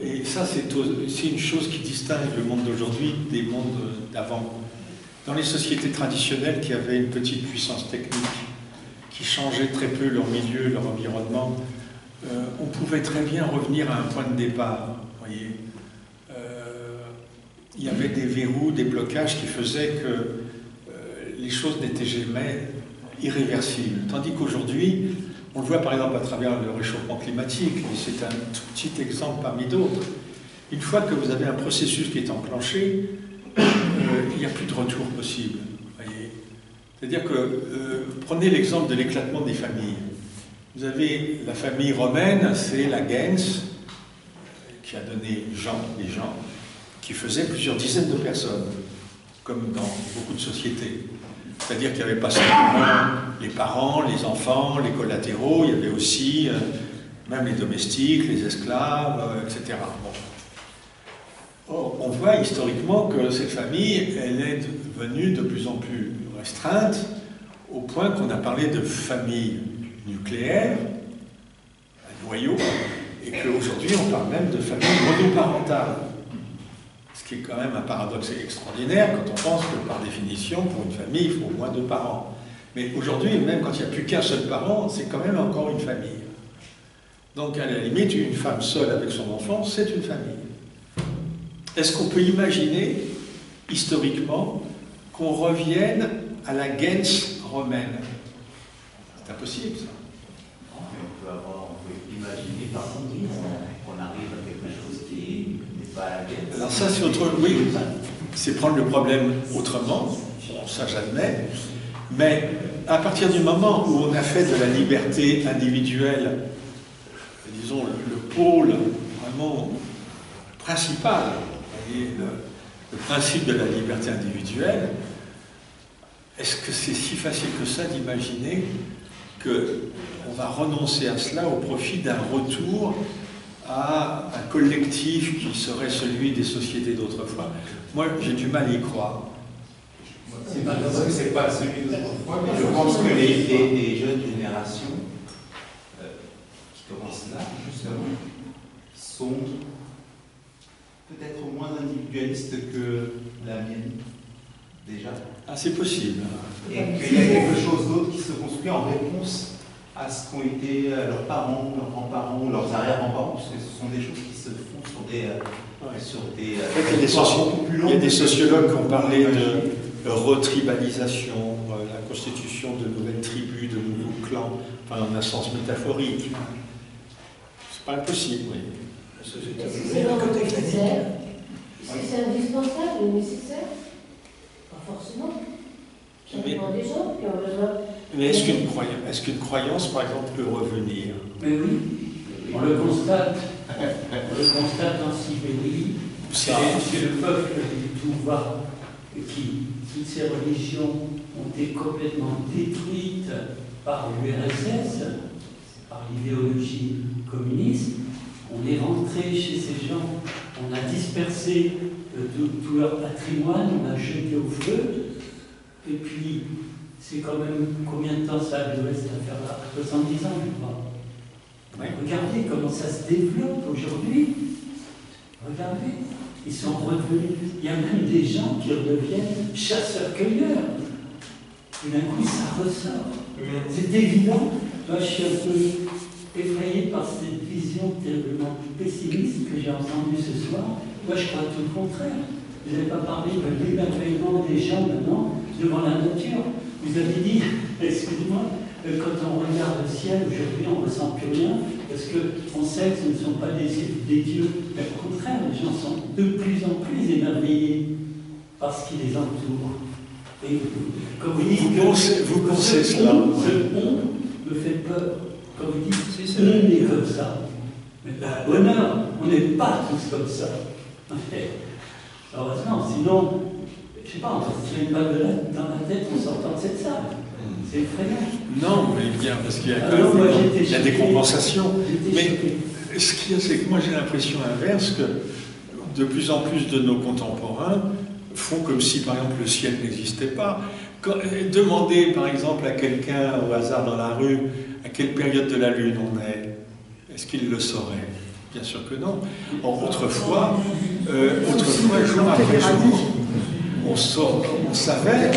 Speaker 2: Et ça, c'est aussi une chose qui distingue le monde d'aujourd'hui des mondes d'avant. Dans les sociétés traditionnelles qui avaient une petite puissance technique, qui changeaient très peu leur milieu, leur environnement, on pouvait très bien revenir à un point de départ. Voyez. Il y avait des verrous, des blocages qui faisaient que les choses n'étaient jamais irréversibles. Tandis qu'aujourd'hui, on le voit par exemple à travers le réchauffement climatique, et c'est un tout petit exemple parmi d'autres. Une fois que vous avez un processus qui est enclenché, il n'y a plus de retour possible. C'est-à-dire que, prenez l'exemple de l'éclatement des familles. Vous avez la famille romaine, c'est la gens, qui a donné des gens, qui faisaient plusieurs dizaines de personnes, comme dans beaucoup de sociétés. C'est-à-dire qu'il n'y avait pas seulement les parents, les enfants, les collatéraux, il y avait aussi même les domestiques, les esclaves, etc. Bon. Or, on voit historiquement que cette famille, elle est devenue de plus en plus restreinte, au point qu'on a parlé de famille nucléaire, un noyau, et qu'aujourd'hui on parle même de famille monoparentale. Ce qui est quand même un paradoxe extraordinaire quand on pense que par définition, pour une famille, il faut au moins 2 parents. Mais aujourd'hui, même quand il n'y a plus qu'un seul parent, c'est quand même encore une famille. Donc à la limite, une femme seule avec son enfant, c'est une famille. Est-ce qu'on peut imaginer, historiquement, qu'on revienne à la gens romaine? C'est impossible, ça.
Speaker 7: On peut imaginer, par contre, qu'on arrive à quelque chose qui n'est pas la gens.
Speaker 2: Alors ça, c'est autre... Oui, c'est prendre le problème autrement, bon, ça j'admets, mais à partir du moment où on a fait de la liberté individuelle, disons, le pôle vraiment principal, le principe de la liberté individuelle, est-ce que c'est si facile que ça d'imaginer qu'on va renoncer à cela au profit d'un retour à un collectif qui serait celui des sociétés d'autrefois? Moi, j'ai du mal à y croire.
Speaker 7: C'est malheureux que ce n'est pas celui d'autrefois, mais je pense que les jeunes générations qui commencent là, justement, sont peut-être moins individualistes que la mienne, déjà.
Speaker 2: Ah, c'est possible.
Speaker 7: Et qu'il y a quelque chose d'autre qui se construit en réponse à ce qu'ont été leurs parents, leurs grands-parents, ou leurs arrière-grands-parents, parce que ce sont des choses qui se font sur des...
Speaker 2: il y a des sociologues qui ont parlé de retribalisation, la constitution de nouvelles tribus, de nouveaux clans, enfin en un sens métaphorique. C'est pas impossible, oui.
Speaker 6: Est-ce que c'est vraiment nécessaire? Est-ce que c'est indispensable ou nécessaire? Pas forcément. Ça dépend des gens qui ont besoin.
Speaker 2: Mais est-ce qu'une croyance, par exemple, peut revenir?
Speaker 8: Mais oui, on le constate. On le constate en Sibérie. C'est le peuple du tout-va qui, toutes ces religions ont été complètement détruites par l'URSS, par l'idéologie communiste. On est rentré chez ces gens, on a dispersé tout leur patrimoine, on a jeté au feu, et puis c'est quand même combien de temps ça a duré cette affaire-là? 70 ans, je crois. Ouais. Regardez comment ça se développe aujourd'hui. Regardez, ils sont revenus. Il y a même des gens qui redeviennent chasseurs-cueilleurs. Et d'un coup, ça ressort. C'est évident. Moi, je suis un peu effrayé par cette vision terriblement pessimiste que j'ai entendue ce soir. Moi, je crois tout le contraire. Vous n'avez pas parlé de l'émerveillement des gens maintenant devant la nature. Vous avez dit, excusez-moi, quand on regarde le ciel, aujourd'hui, on ne ressent plus rien, parce qu'on sait que ce ne sont pas des dieux. Mais au contraire, les gens sont de plus en plus émerveillés par ce qui les entoure. Et comme vous dites,
Speaker 2: vous pensez cela?
Speaker 8: Ce on me fait peur. Comme vous dites, on est comme ça. Mais par bonheur, on n'est pas tous comme ça. Heureusement, sinon, je sais pas, on se tire une balle dans la tête en sortant de cette salle. C'est effrayant.
Speaker 2: Non, mais bien, parce qu'il y a,
Speaker 8: moi,
Speaker 2: il y a des compensations. Mais
Speaker 8: choqué.
Speaker 2: ce qu'il y a, c'est que moi j'ai l'impression inverse, que de plus en plus de nos contemporains font comme si, par exemple, le ciel n'existait pas. Demandez, par exemple, à quelqu'un au hasard dans la rue à quelle période de la Lune on est. Est-ce qu'il le saurait? Bien sûr que non. Autrefois, jour après jour, on savait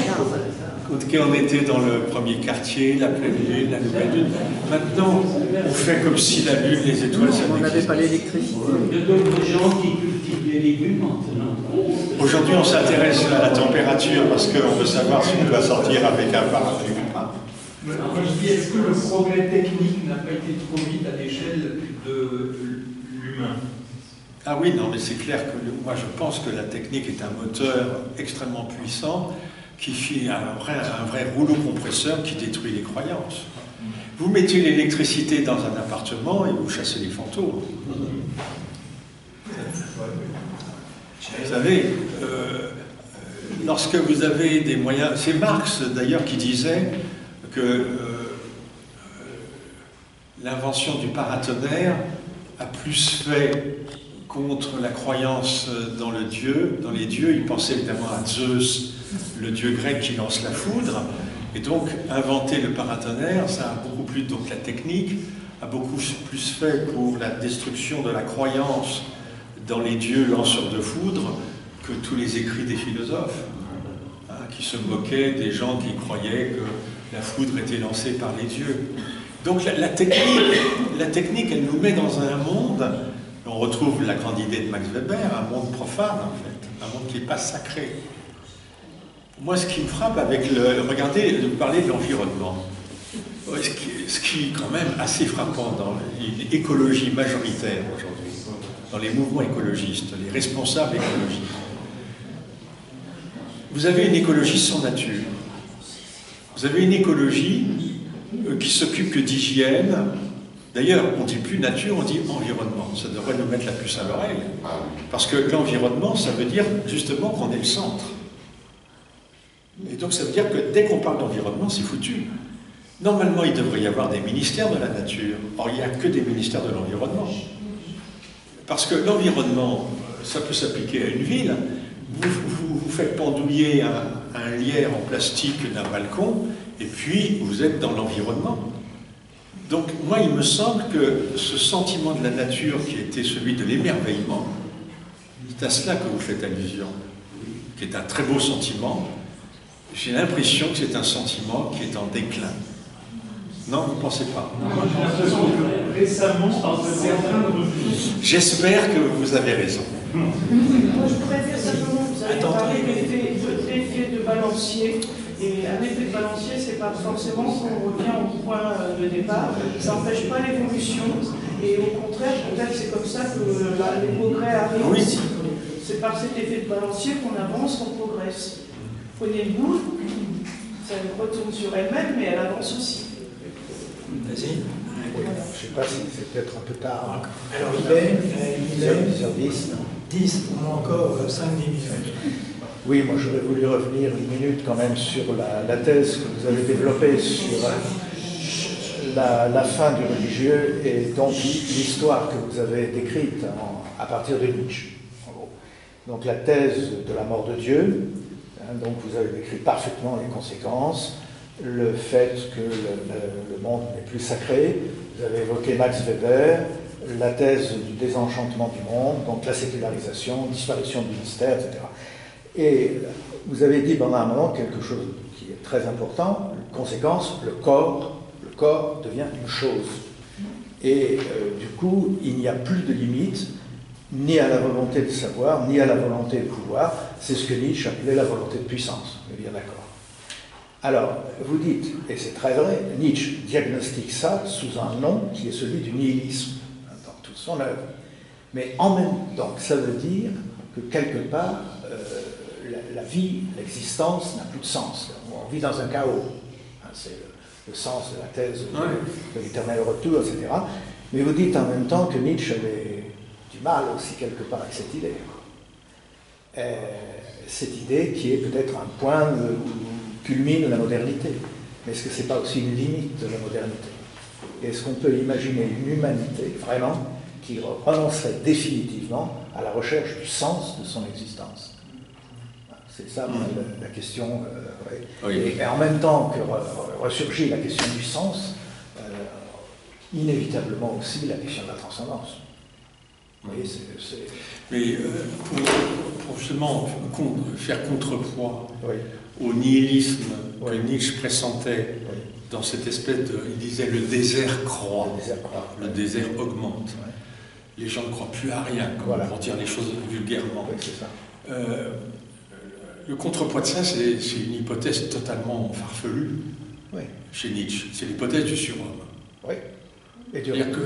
Speaker 2: qu'on était dans le premier quartier, la pleine lune, la nouvelle lune. Maintenant, on fait comme si la lune, les étoiles, ça
Speaker 9: on n'avait pas l'électricité.
Speaker 8: Il y a d'autres gens qui cultivent les légumes maintenant.
Speaker 2: Aujourd'hui, on s'intéresse à la température parce qu'on veut savoir si on doit sortir avec un parapluie ou pas.
Speaker 10: Moi, je dis, est-ce que le progrès technique n'a pas été trop vite à l'échelle de l'humain?
Speaker 2: Ah oui, non, mais c'est clair que moi, je pense que la technique est un moteur extrêmement puissant qui fait un vrai rouleau compresseur qui détruit les croyances. Vous mettez l'électricité dans un appartement et vous chassez les fantômes. Vous savez, lorsque vous avez des moyens... C'est Marx, d'ailleurs, qui disait que l'invention du paratonnerre a plus fait contre la croyance dans les dieux. Il pensait évidemment à Zeus, le dieu grec qui lance la foudre. Et donc, inventer le paratonnerre, ça a beaucoup plus... Donc la technique a beaucoup plus fait pour la destruction de la croyance dans les dieux lanceurs de foudre que tous les écrits des philosophes, hein, qui se moquaient des gens qui croyaient que la foudre était lancée par les dieux. Donc la technique, elle nous met dans un monde, on retrouve la grande idée de Max Weber, un monde profane en fait, un monde qui n'est pas sacré. Moi, ce qui me frappe avec regardez, vous parlez de l'environnement. Ce qui est quand même assez frappant dans l'écologie majoritaire aujourd'hui, dans les mouvements écologistes, les responsables écologistes. Vous avez une écologie sans nature. Vous avez une écologie qui s'occupe que d'hygiène. D'ailleurs, on ne dit plus nature, on dit environnement. Ça devrait nous mettre la puce à l'oreille. Parce que l'environnement, ça veut dire justement qu'on est le centre. Et donc ça veut dire que dès qu'on parle d'environnement, c'est foutu. Normalement, il devrait y avoir des ministères de la nature. Or, il n'y a que des ministères de l'environnement. Parce que l'environnement, ça peut s'appliquer à une ville. Vous faites pendouiller un lierre en plastique d'un balcon, et puis vous êtes dans l'environnement. Donc, moi, il me semble que ce sentiment de la nature qui était celui de l'émerveillement, c'est à cela que vous faites allusion, qui est un très beau sentiment. J'ai l'impression que c'est un sentiment qui est en déclin. Non, vous ne pensez pas?
Speaker 10: J'ai l'impression que récemment, c'est en train de revenir.
Speaker 2: J'espère que vous avez raison.
Speaker 5: Moi, je préfère simplement, vous avez parlé d'effet de balancier. Et un effet de balancier, c'est pas forcément qu'on revient au point de départ. Ça n'empêche pas l'évolution. Et au contraire, peut-être c'est comme ça que les progrès arrivent aussi. C'est par cet effet de balancier qu'on avance, qu'on progresse. Prenez une boule, ça retourne sur elle-même, mais elle avance aussi.
Speaker 1: Vas-y.
Speaker 9: Oui, je ne sais pas si c'est peut-être un peu tard.
Speaker 1: Alors il est
Speaker 9: 10h10, non
Speaker 1: 10, on a encore 5-10 minutes.
Speaker 9: Oui, moi j'aurais voulu revenir une minute quand même sur la thèse que vous avez développée sur la fin du religieux et donc l'histoire que vous avez décrite à partir de Nietzsche. En gros. Donc la thèse de la mort de Dieu, donc vous avez décrit parfaitement les conséquences, le fait que le monde n'est plus sacré, vous avez évoqué Max Weber, la thèse du désenchantement du monde, donc la sécularisation, disparition du mystère, etc. Et vous avez dit pendant un moment quelque chose qui est très important, conséquence, le corps devient une chose. Et du coup, il n'y a plus de limite, ni à la volonté de savoir, ni à la volonté de pouvoir. C'est ce que Nietzsche appelait la volonté de puissance, on est bien d'accord. Alors, vous dites, et c'est très vrai, Nietzsche diagnostique ça sous un nom qui est celui du nihilisme, dans toute son œuvre. Mais en même temps, ça veut dire que quelque part, la vie, l'existence n'a plus de sens. On vit dans un chaos. C'est le sens de la thèse de l'éternel retour, etc. Mais vous dites en même temps que Nietzsche avait du mal aussi quelque part avec cette idée. cette idée qui est peut-être un point où culmine la modernité. Mais est-ce que ce n'est pas aussi une limite de la modernité? Est-ce qu'on peut imaginer une humanité, vraiment, qui renoncerait définitivement à la recherche du sens de son existence? C'est ça la question. Ouais.
Speaker 2: Oui.
Speaker 9: Et en même temps que ressurgit la question du sens, inévitablement aussi la question de la transcendance. Vous voyez,
Speaker 2: Mais pour justement faire contrepoids
Speaker 9: oui.
Speaker 2: au nihilisme que
Speaker 9: Oui.
Speaker 2: Nietzsche pressentait
Speaker 9: Oui.
Speaker 2: dans cette espèce de... Il disait le désert croît, le désert augmente.
Speaker 9: Ouais.
Speaker 2: Les gens ne croient plus à rien, comme
Speaker 9: Voilà.
Speaker 2: pour dire les choses vulgairement.
Speaker 9: Oui, c'est ça.
Speaker 2: Le contrepoids de ça, c'est une hypothèse totalement farfelue
Speaker 9: Oui.
Speaker 2: chez Nietzsche. C'est l'hypothèse du surhomme.
Speaker 9: Oui. Et
Speaker 2: C'est-à-dire que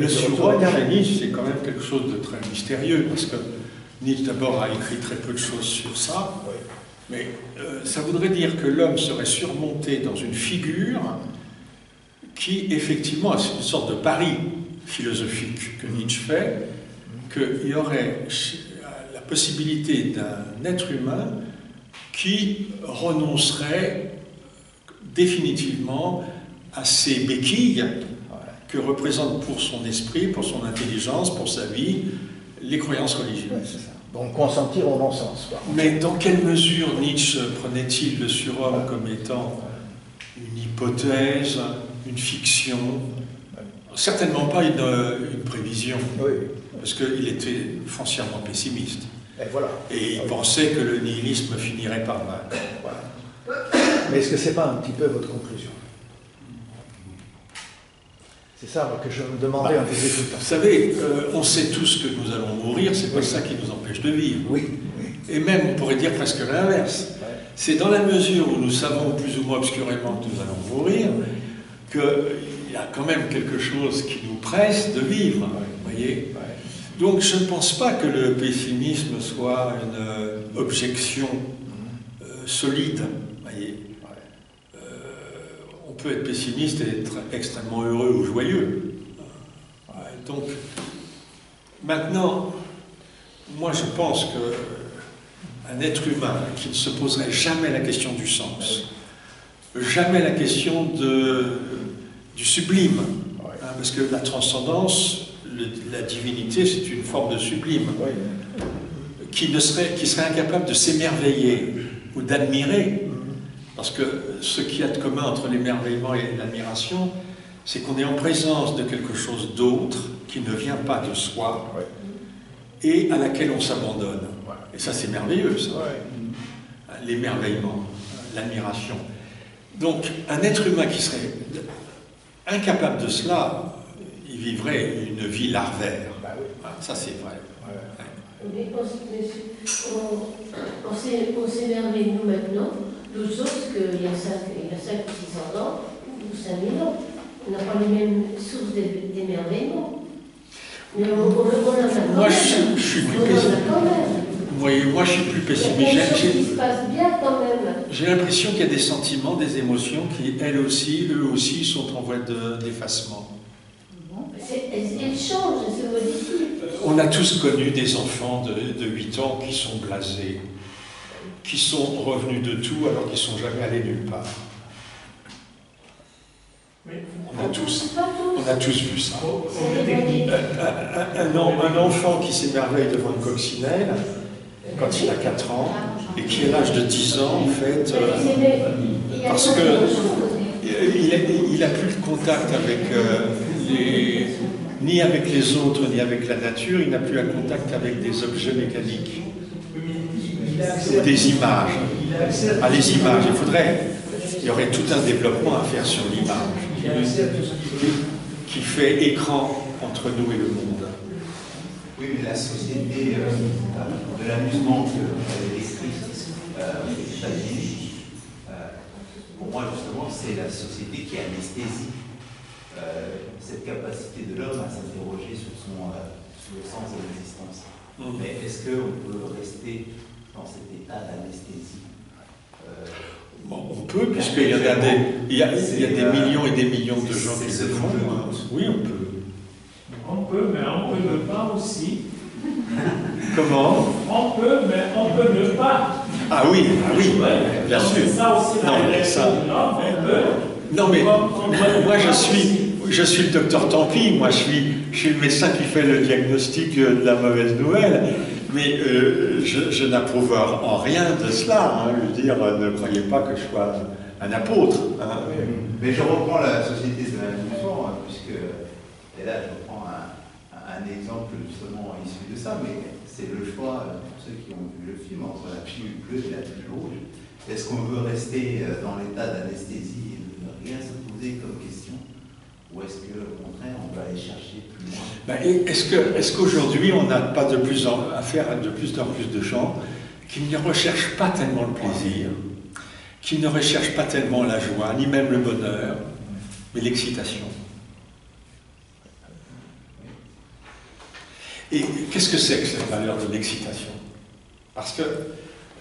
Speaker 2: le surhomme chez Nietzsche, c'est quand même quelque chose de très mystérieux, parce que Nietzsche d'abord a écrit très peu de choses sur ça,
Speaker 9: oui.
Speaker 2: mais ça voudrait dire que l'homme serait surmonté dans une figure qui, effectivement, c'est une sorte de pari philosophique que Nietzsche fait, qu'il y aurait la possibilité d'un être humain qui renoncerait définitivement à ses béquilles que représentent pour son esprit, pour son intelligence, pour sa vie, les croyances religieuses.
Speaker 9: Oui, c'est ça. Donc consentir au non-sens.
Speaker 2: Mais dans quelle mesure Nietzsche prenait-il le surhomme comme étant une hypothèse, une fiction? Certainement pas une prévision,
Speaker 9: Oui.
Speaker 2: parce qu'il était foncièrement pessimiste.
Speaker 9: Et voilà.
Speaker 2: Et il pensait que le nihilisme finirait par vaincre.
Speaker 9: Voilà. Mais est-ce que ce n'est pas un petit peu votre conclusion? C'est ça que je me demandais en vous écoutant.
Speaker 2: Vous savez, on sait tous que nous allons mourir, c'est pas ça qui nous empêche de vivre.
Speaker 9: Oui.
Speaker 2: Et même, on pourrait dire presque l'inverse.
Speaker 9: Ouais.
Speaker 2: C'est dans la mesure où nous savons plus ou moins obscurément que nous allons mourir, qu'il y a quand même quelque chose qui nous presse de vivre. Vous voyez ? Donc je ne pense pas que le pessimisme soit une objection solide. Vous voyez ? On peut être pessimiste et être extrêmement heureux ou joyeux. Donc, maintenant, moi je pense qu'un être humain qui ne se poserait jamais la question du sens, jamais la question du sublime, parce que la transcendance, la divinité, c'est une forme de sublime, qui serait incapable de s'émerveiller ou d'admirer. Parce que ce qu'il y a de commun entre l'émerveillement et l'admiration, c'est qu'on est en présence de quelque chose d'autre qui ne vient pas de soi et à laquelle on s'abandonne. Et ça, c'est merveilleux, ça. L'émerveillement, l'admiration. Donc, un être humain qui serait incapable de cela, il vivrait une vie larvaire. Ça, c'est vrai.
Speaker 6: Mais on s'émerveille, nous, maintenant, d'autre chose qu'il y a 5 ou 600 ans ou 5000 ans. On n'a pas les mêmes sources d'émerveillement. Mais on a maintenant.
Speaker 2: Moi, je suis plus pessimiste. Oui, moi, je suis plus pessimiste. J'ai l'impression qu'il y a des sentiments, des émotions qui, eux aussi, sont en voie d'effacement.
Speaker 6: Elles changent, elles se modifient.
Speaker 2: On a tous connu des enfants de 8 ans qui sont blasés, qui sont revenus de tout alors qu'ils ne sont jamais allés nulle part. On a tous vu ça. Un enfant qui s'émerveille devant une coccinelle, quand il a 4 ans, et qui à l'âge de 10 ans, en fait, parce qu'il n'a plus de contact avec ni avec les autres, ni avec la nature, il n'a plus un contact avec des objets mécaniques, des images. Ah, les images, il y aurait tout un développement à faire sur l'image, qui fait écran entre nous et le monde.
Speaker 7: Oui, mais la société de l'amusement que vous avez décrite aux États-Unis, pour moi, justement, c'est la société qui anesthésie cette capacité de l'homme à s'interroger sur le sens de l'existence. Mais est-ce qu'on peut rester dans cet état d'anesthésie
Speaker 2: On peut, puisqu'il y a des millions et des millions de gens qui le font. Oui, on peut.
Speaker 4: On peut, mais on peut ne pas aussi
Speaker 2: Comment?
Speaker 4: On peut, mais on peut ne pas.
Speaker 2: Ah oui, bien sûr.
Speaker 4: C'est ça aussi
Speaker 2: Non,
Speaker 4: la
Speaker 2: mais
Speaker 4: direction
Speaker 2: ça...
Speaker 4: de l'homme, on peut.
Speaker 2: Non, mais moi je suis le docteur Tampi, moi je suis le médecin qui fait le diagnostic de la mauvaise nouvelle, mais je n'approuve en rien de cela. Hein. Je veux dire, ne croyez pas que je sois un apôtre. Hein.
Speaker 7: Mais je reprends la société de l'inclusion, puisque, et là je reprends un exemple justement issu de ça, mais c'est le choix, pour ceux qui ont vu le film, entre la pilule bleue et la pilule rouge. Est-ce qu'on veut rester dans l'état d'anesthésie et ne rien se poser comme question, ou est-ce qu'au contraire on va aller chercher plus loin?
Speaker 2: Est-ce qu'aujourd'hui on n'a pas affaire à de plus en plus de gens qui ne recherchent pas tellement le plaisir, qui ne recherchent pas tellement la joie, ni même le bonheur, mais l'excitation? Et qu'est-ce que c'est que cette valeur de l'excitation? Parce que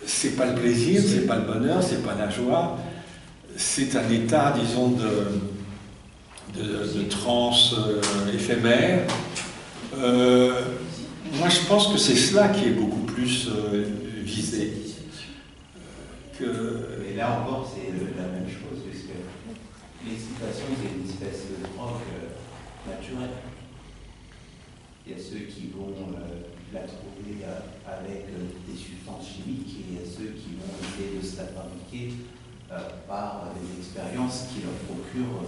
Speaker 2: c'est pas le plaisir, c'est pas le bonheur, c'est pas la joie, c'est un état, disons, de transe éphémère. Moi, je pense que c'est cela qui est beaucoup plus visé.
Speaker 7: Et là encore, c'est la même chose, puisque l'excitation, c'est une espèce de drogue naturelle. Il y a ceux qui vont la trouver avec des substances chimiques et il y a ceux qui vont essayer de se la fabriquer par des expériences qui leur procurent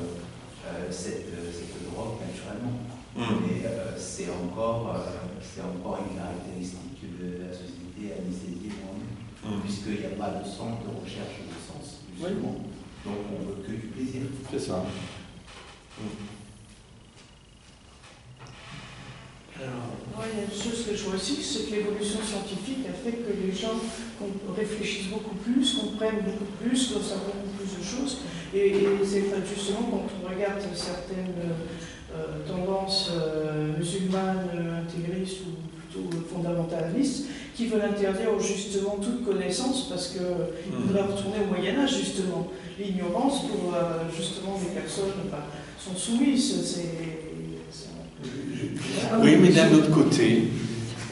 Speaker 7: cette drogue naturellement. Mais c'est encore une caractéristique de la société anesthésiée moi-même, puisqu'il n'y a pas de centre de recherche de sens, justement. Donc on ne veut que du plaisir.
Speaker 2: C'est ça.
Speaker 5: Il y a une chose que je vois aussi, c'est que l'évolution scientifique a fait que les gens réfléchissent beaucoup plus, comprennent beaucoup plus, savent beaucoup plus de choses. Et c'est justement quand on regarde certaines tendances musulmanes, intégristes ou plutôt fondamentalistes, qui veulent interdire justement toute connaissance parce qu'ils voudraient retourner au Moyen-Âge, justement. L'ignorance pour justement des personnes sont soumises.
Speaker 2: Oui, mais d'un autre côté,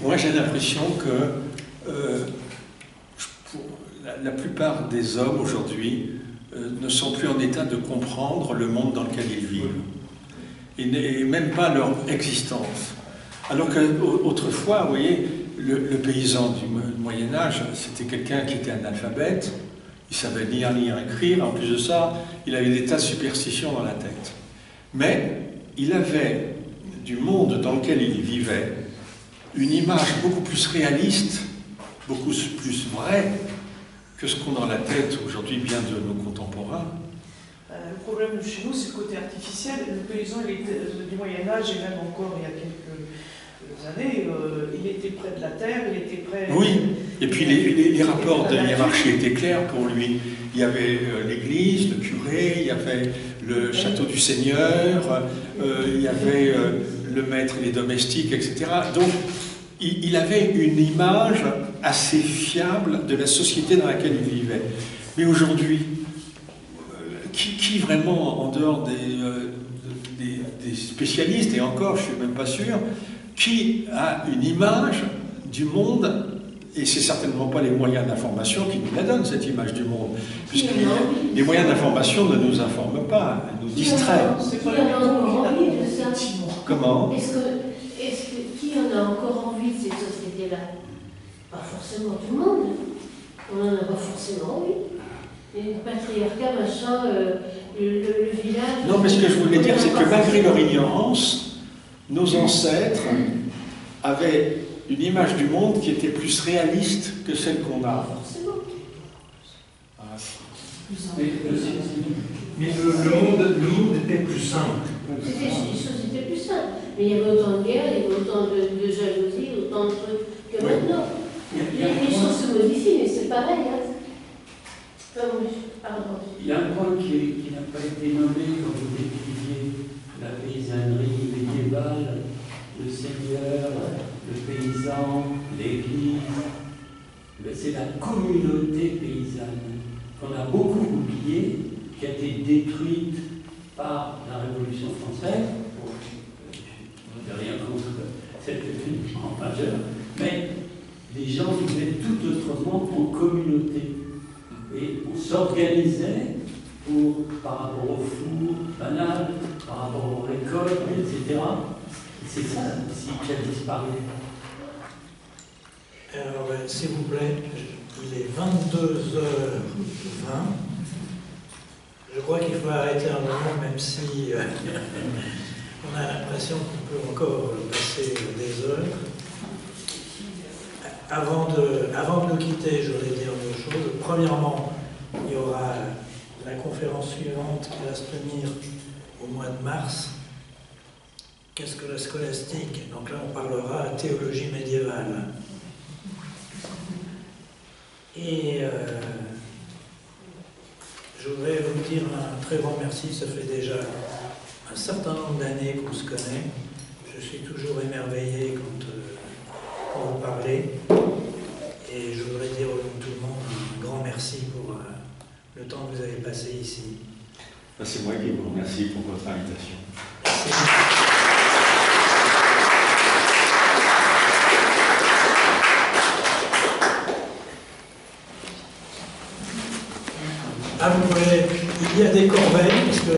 Speaker 2: moi j'ai l'impression que la plupart des hommes aujourd'hui ne sont plus en état de comprendre le monde dans lequel ils vivent, et même pas leur existence. Alors qu'autrefois, vous voyez, le paysan du Moyen-Âge, c'était quelqu'un qui était analphabète, il savait ni lire ni écrire, en plus de ça, il avait des tas de superstitions dans la tête. Mais il avait du monde dans lequel il vivait une image beaucoup plus réaliste, beaucoup plus vraie que ce qu'on a dans la tête aujourd'hui bien de nos contemporains.
Speaker 5: Le problème de chez nous, c'est le côté artificiel. Le paysan du Moyen-Âge, et même encore il y a quelques années, il était près de la terre, il était près...
Speaker 2: Oui, et puis les rapports de hiérarchie étaient clairs pour lui. Il y avait l'église, le curé, il y avait le château du seigneur, il y avait le maître et les domestiques, etc. Donc, il avait une image assez fiable de la société dans laquelle il vivait. Mais aujourd'hui, qui vraiment, en dehors des spécialistes, et encore, je ne suis même pas sûr, qui a une image du monde, et c'est certainement pas les moyens d'information qui nous la donnent, cette image du monde, puisque les moyens d'information ne nous informent pas, ils nous distraient. Comment?
Speaker 6: Qui en a encore envie de cette société-là? Pas forcément tout le monde. On n'en a pas forcément envie. Et le patriarcat, machin, le village...
Speaker 2: Non, mais ce que je voulais dire, c'est que malgré leur ignorance, nos ancêtres avaient une image du monde qui était plus réaliste que celle qu'on a.
Speaker 6: Forcément.
Speaker 10: Mais le monde était plus simple.
Speaker 6: Les choses étaient plus simples. Mais il y avait autant de guerres, il y avait autant de jalousie, autant de trucs que maintenant. Les choses se modifient, mais c'est pareil.
Speaker 8: Il y a un point qui n'a pas été nommé quand vous décriviez la paysannerie médiévale, le seigneur, le paysan, l'église. C'est la communauté paysanne qu'on a beaucoup oubliée, qui a été détruite par la Révolution française. Rien contre c'était une en majeur, mais les gens vivaient tout autrement en communauté. Et on s'organisait par rapport au four banal, par rapport aux récoltes, etc. Et c'est ça aussi qui a disparu.
Speaker 1: Alors, s'il vous plaît, il est 22h20. Je crois qu'il faut arrêter un moment, même si on a l'impression qu'on peut encore passer des heures. Avant de nous quitter, je voudrais dire deux choses. Premièrement, il y aura la conférence suivante qui va se tenir au mois de mars. Qu'est-ce que la scolastique? Donc là, on parlera théologie médiévale. Et je voudrais vous dire un très grand merci. Ça fait déjà un certain nombre d'années qu'on se connaît. Je suis toujours émerveillé quand vous parlez. Et je voudrais dire au nom de tout le monde un grand merci pour le temps que vous avez passé ici.
Speaker 2: C'est moi qui vous remercie pour votre invitation.
Speaker 1: Ah, il y a des corbeilles, parce que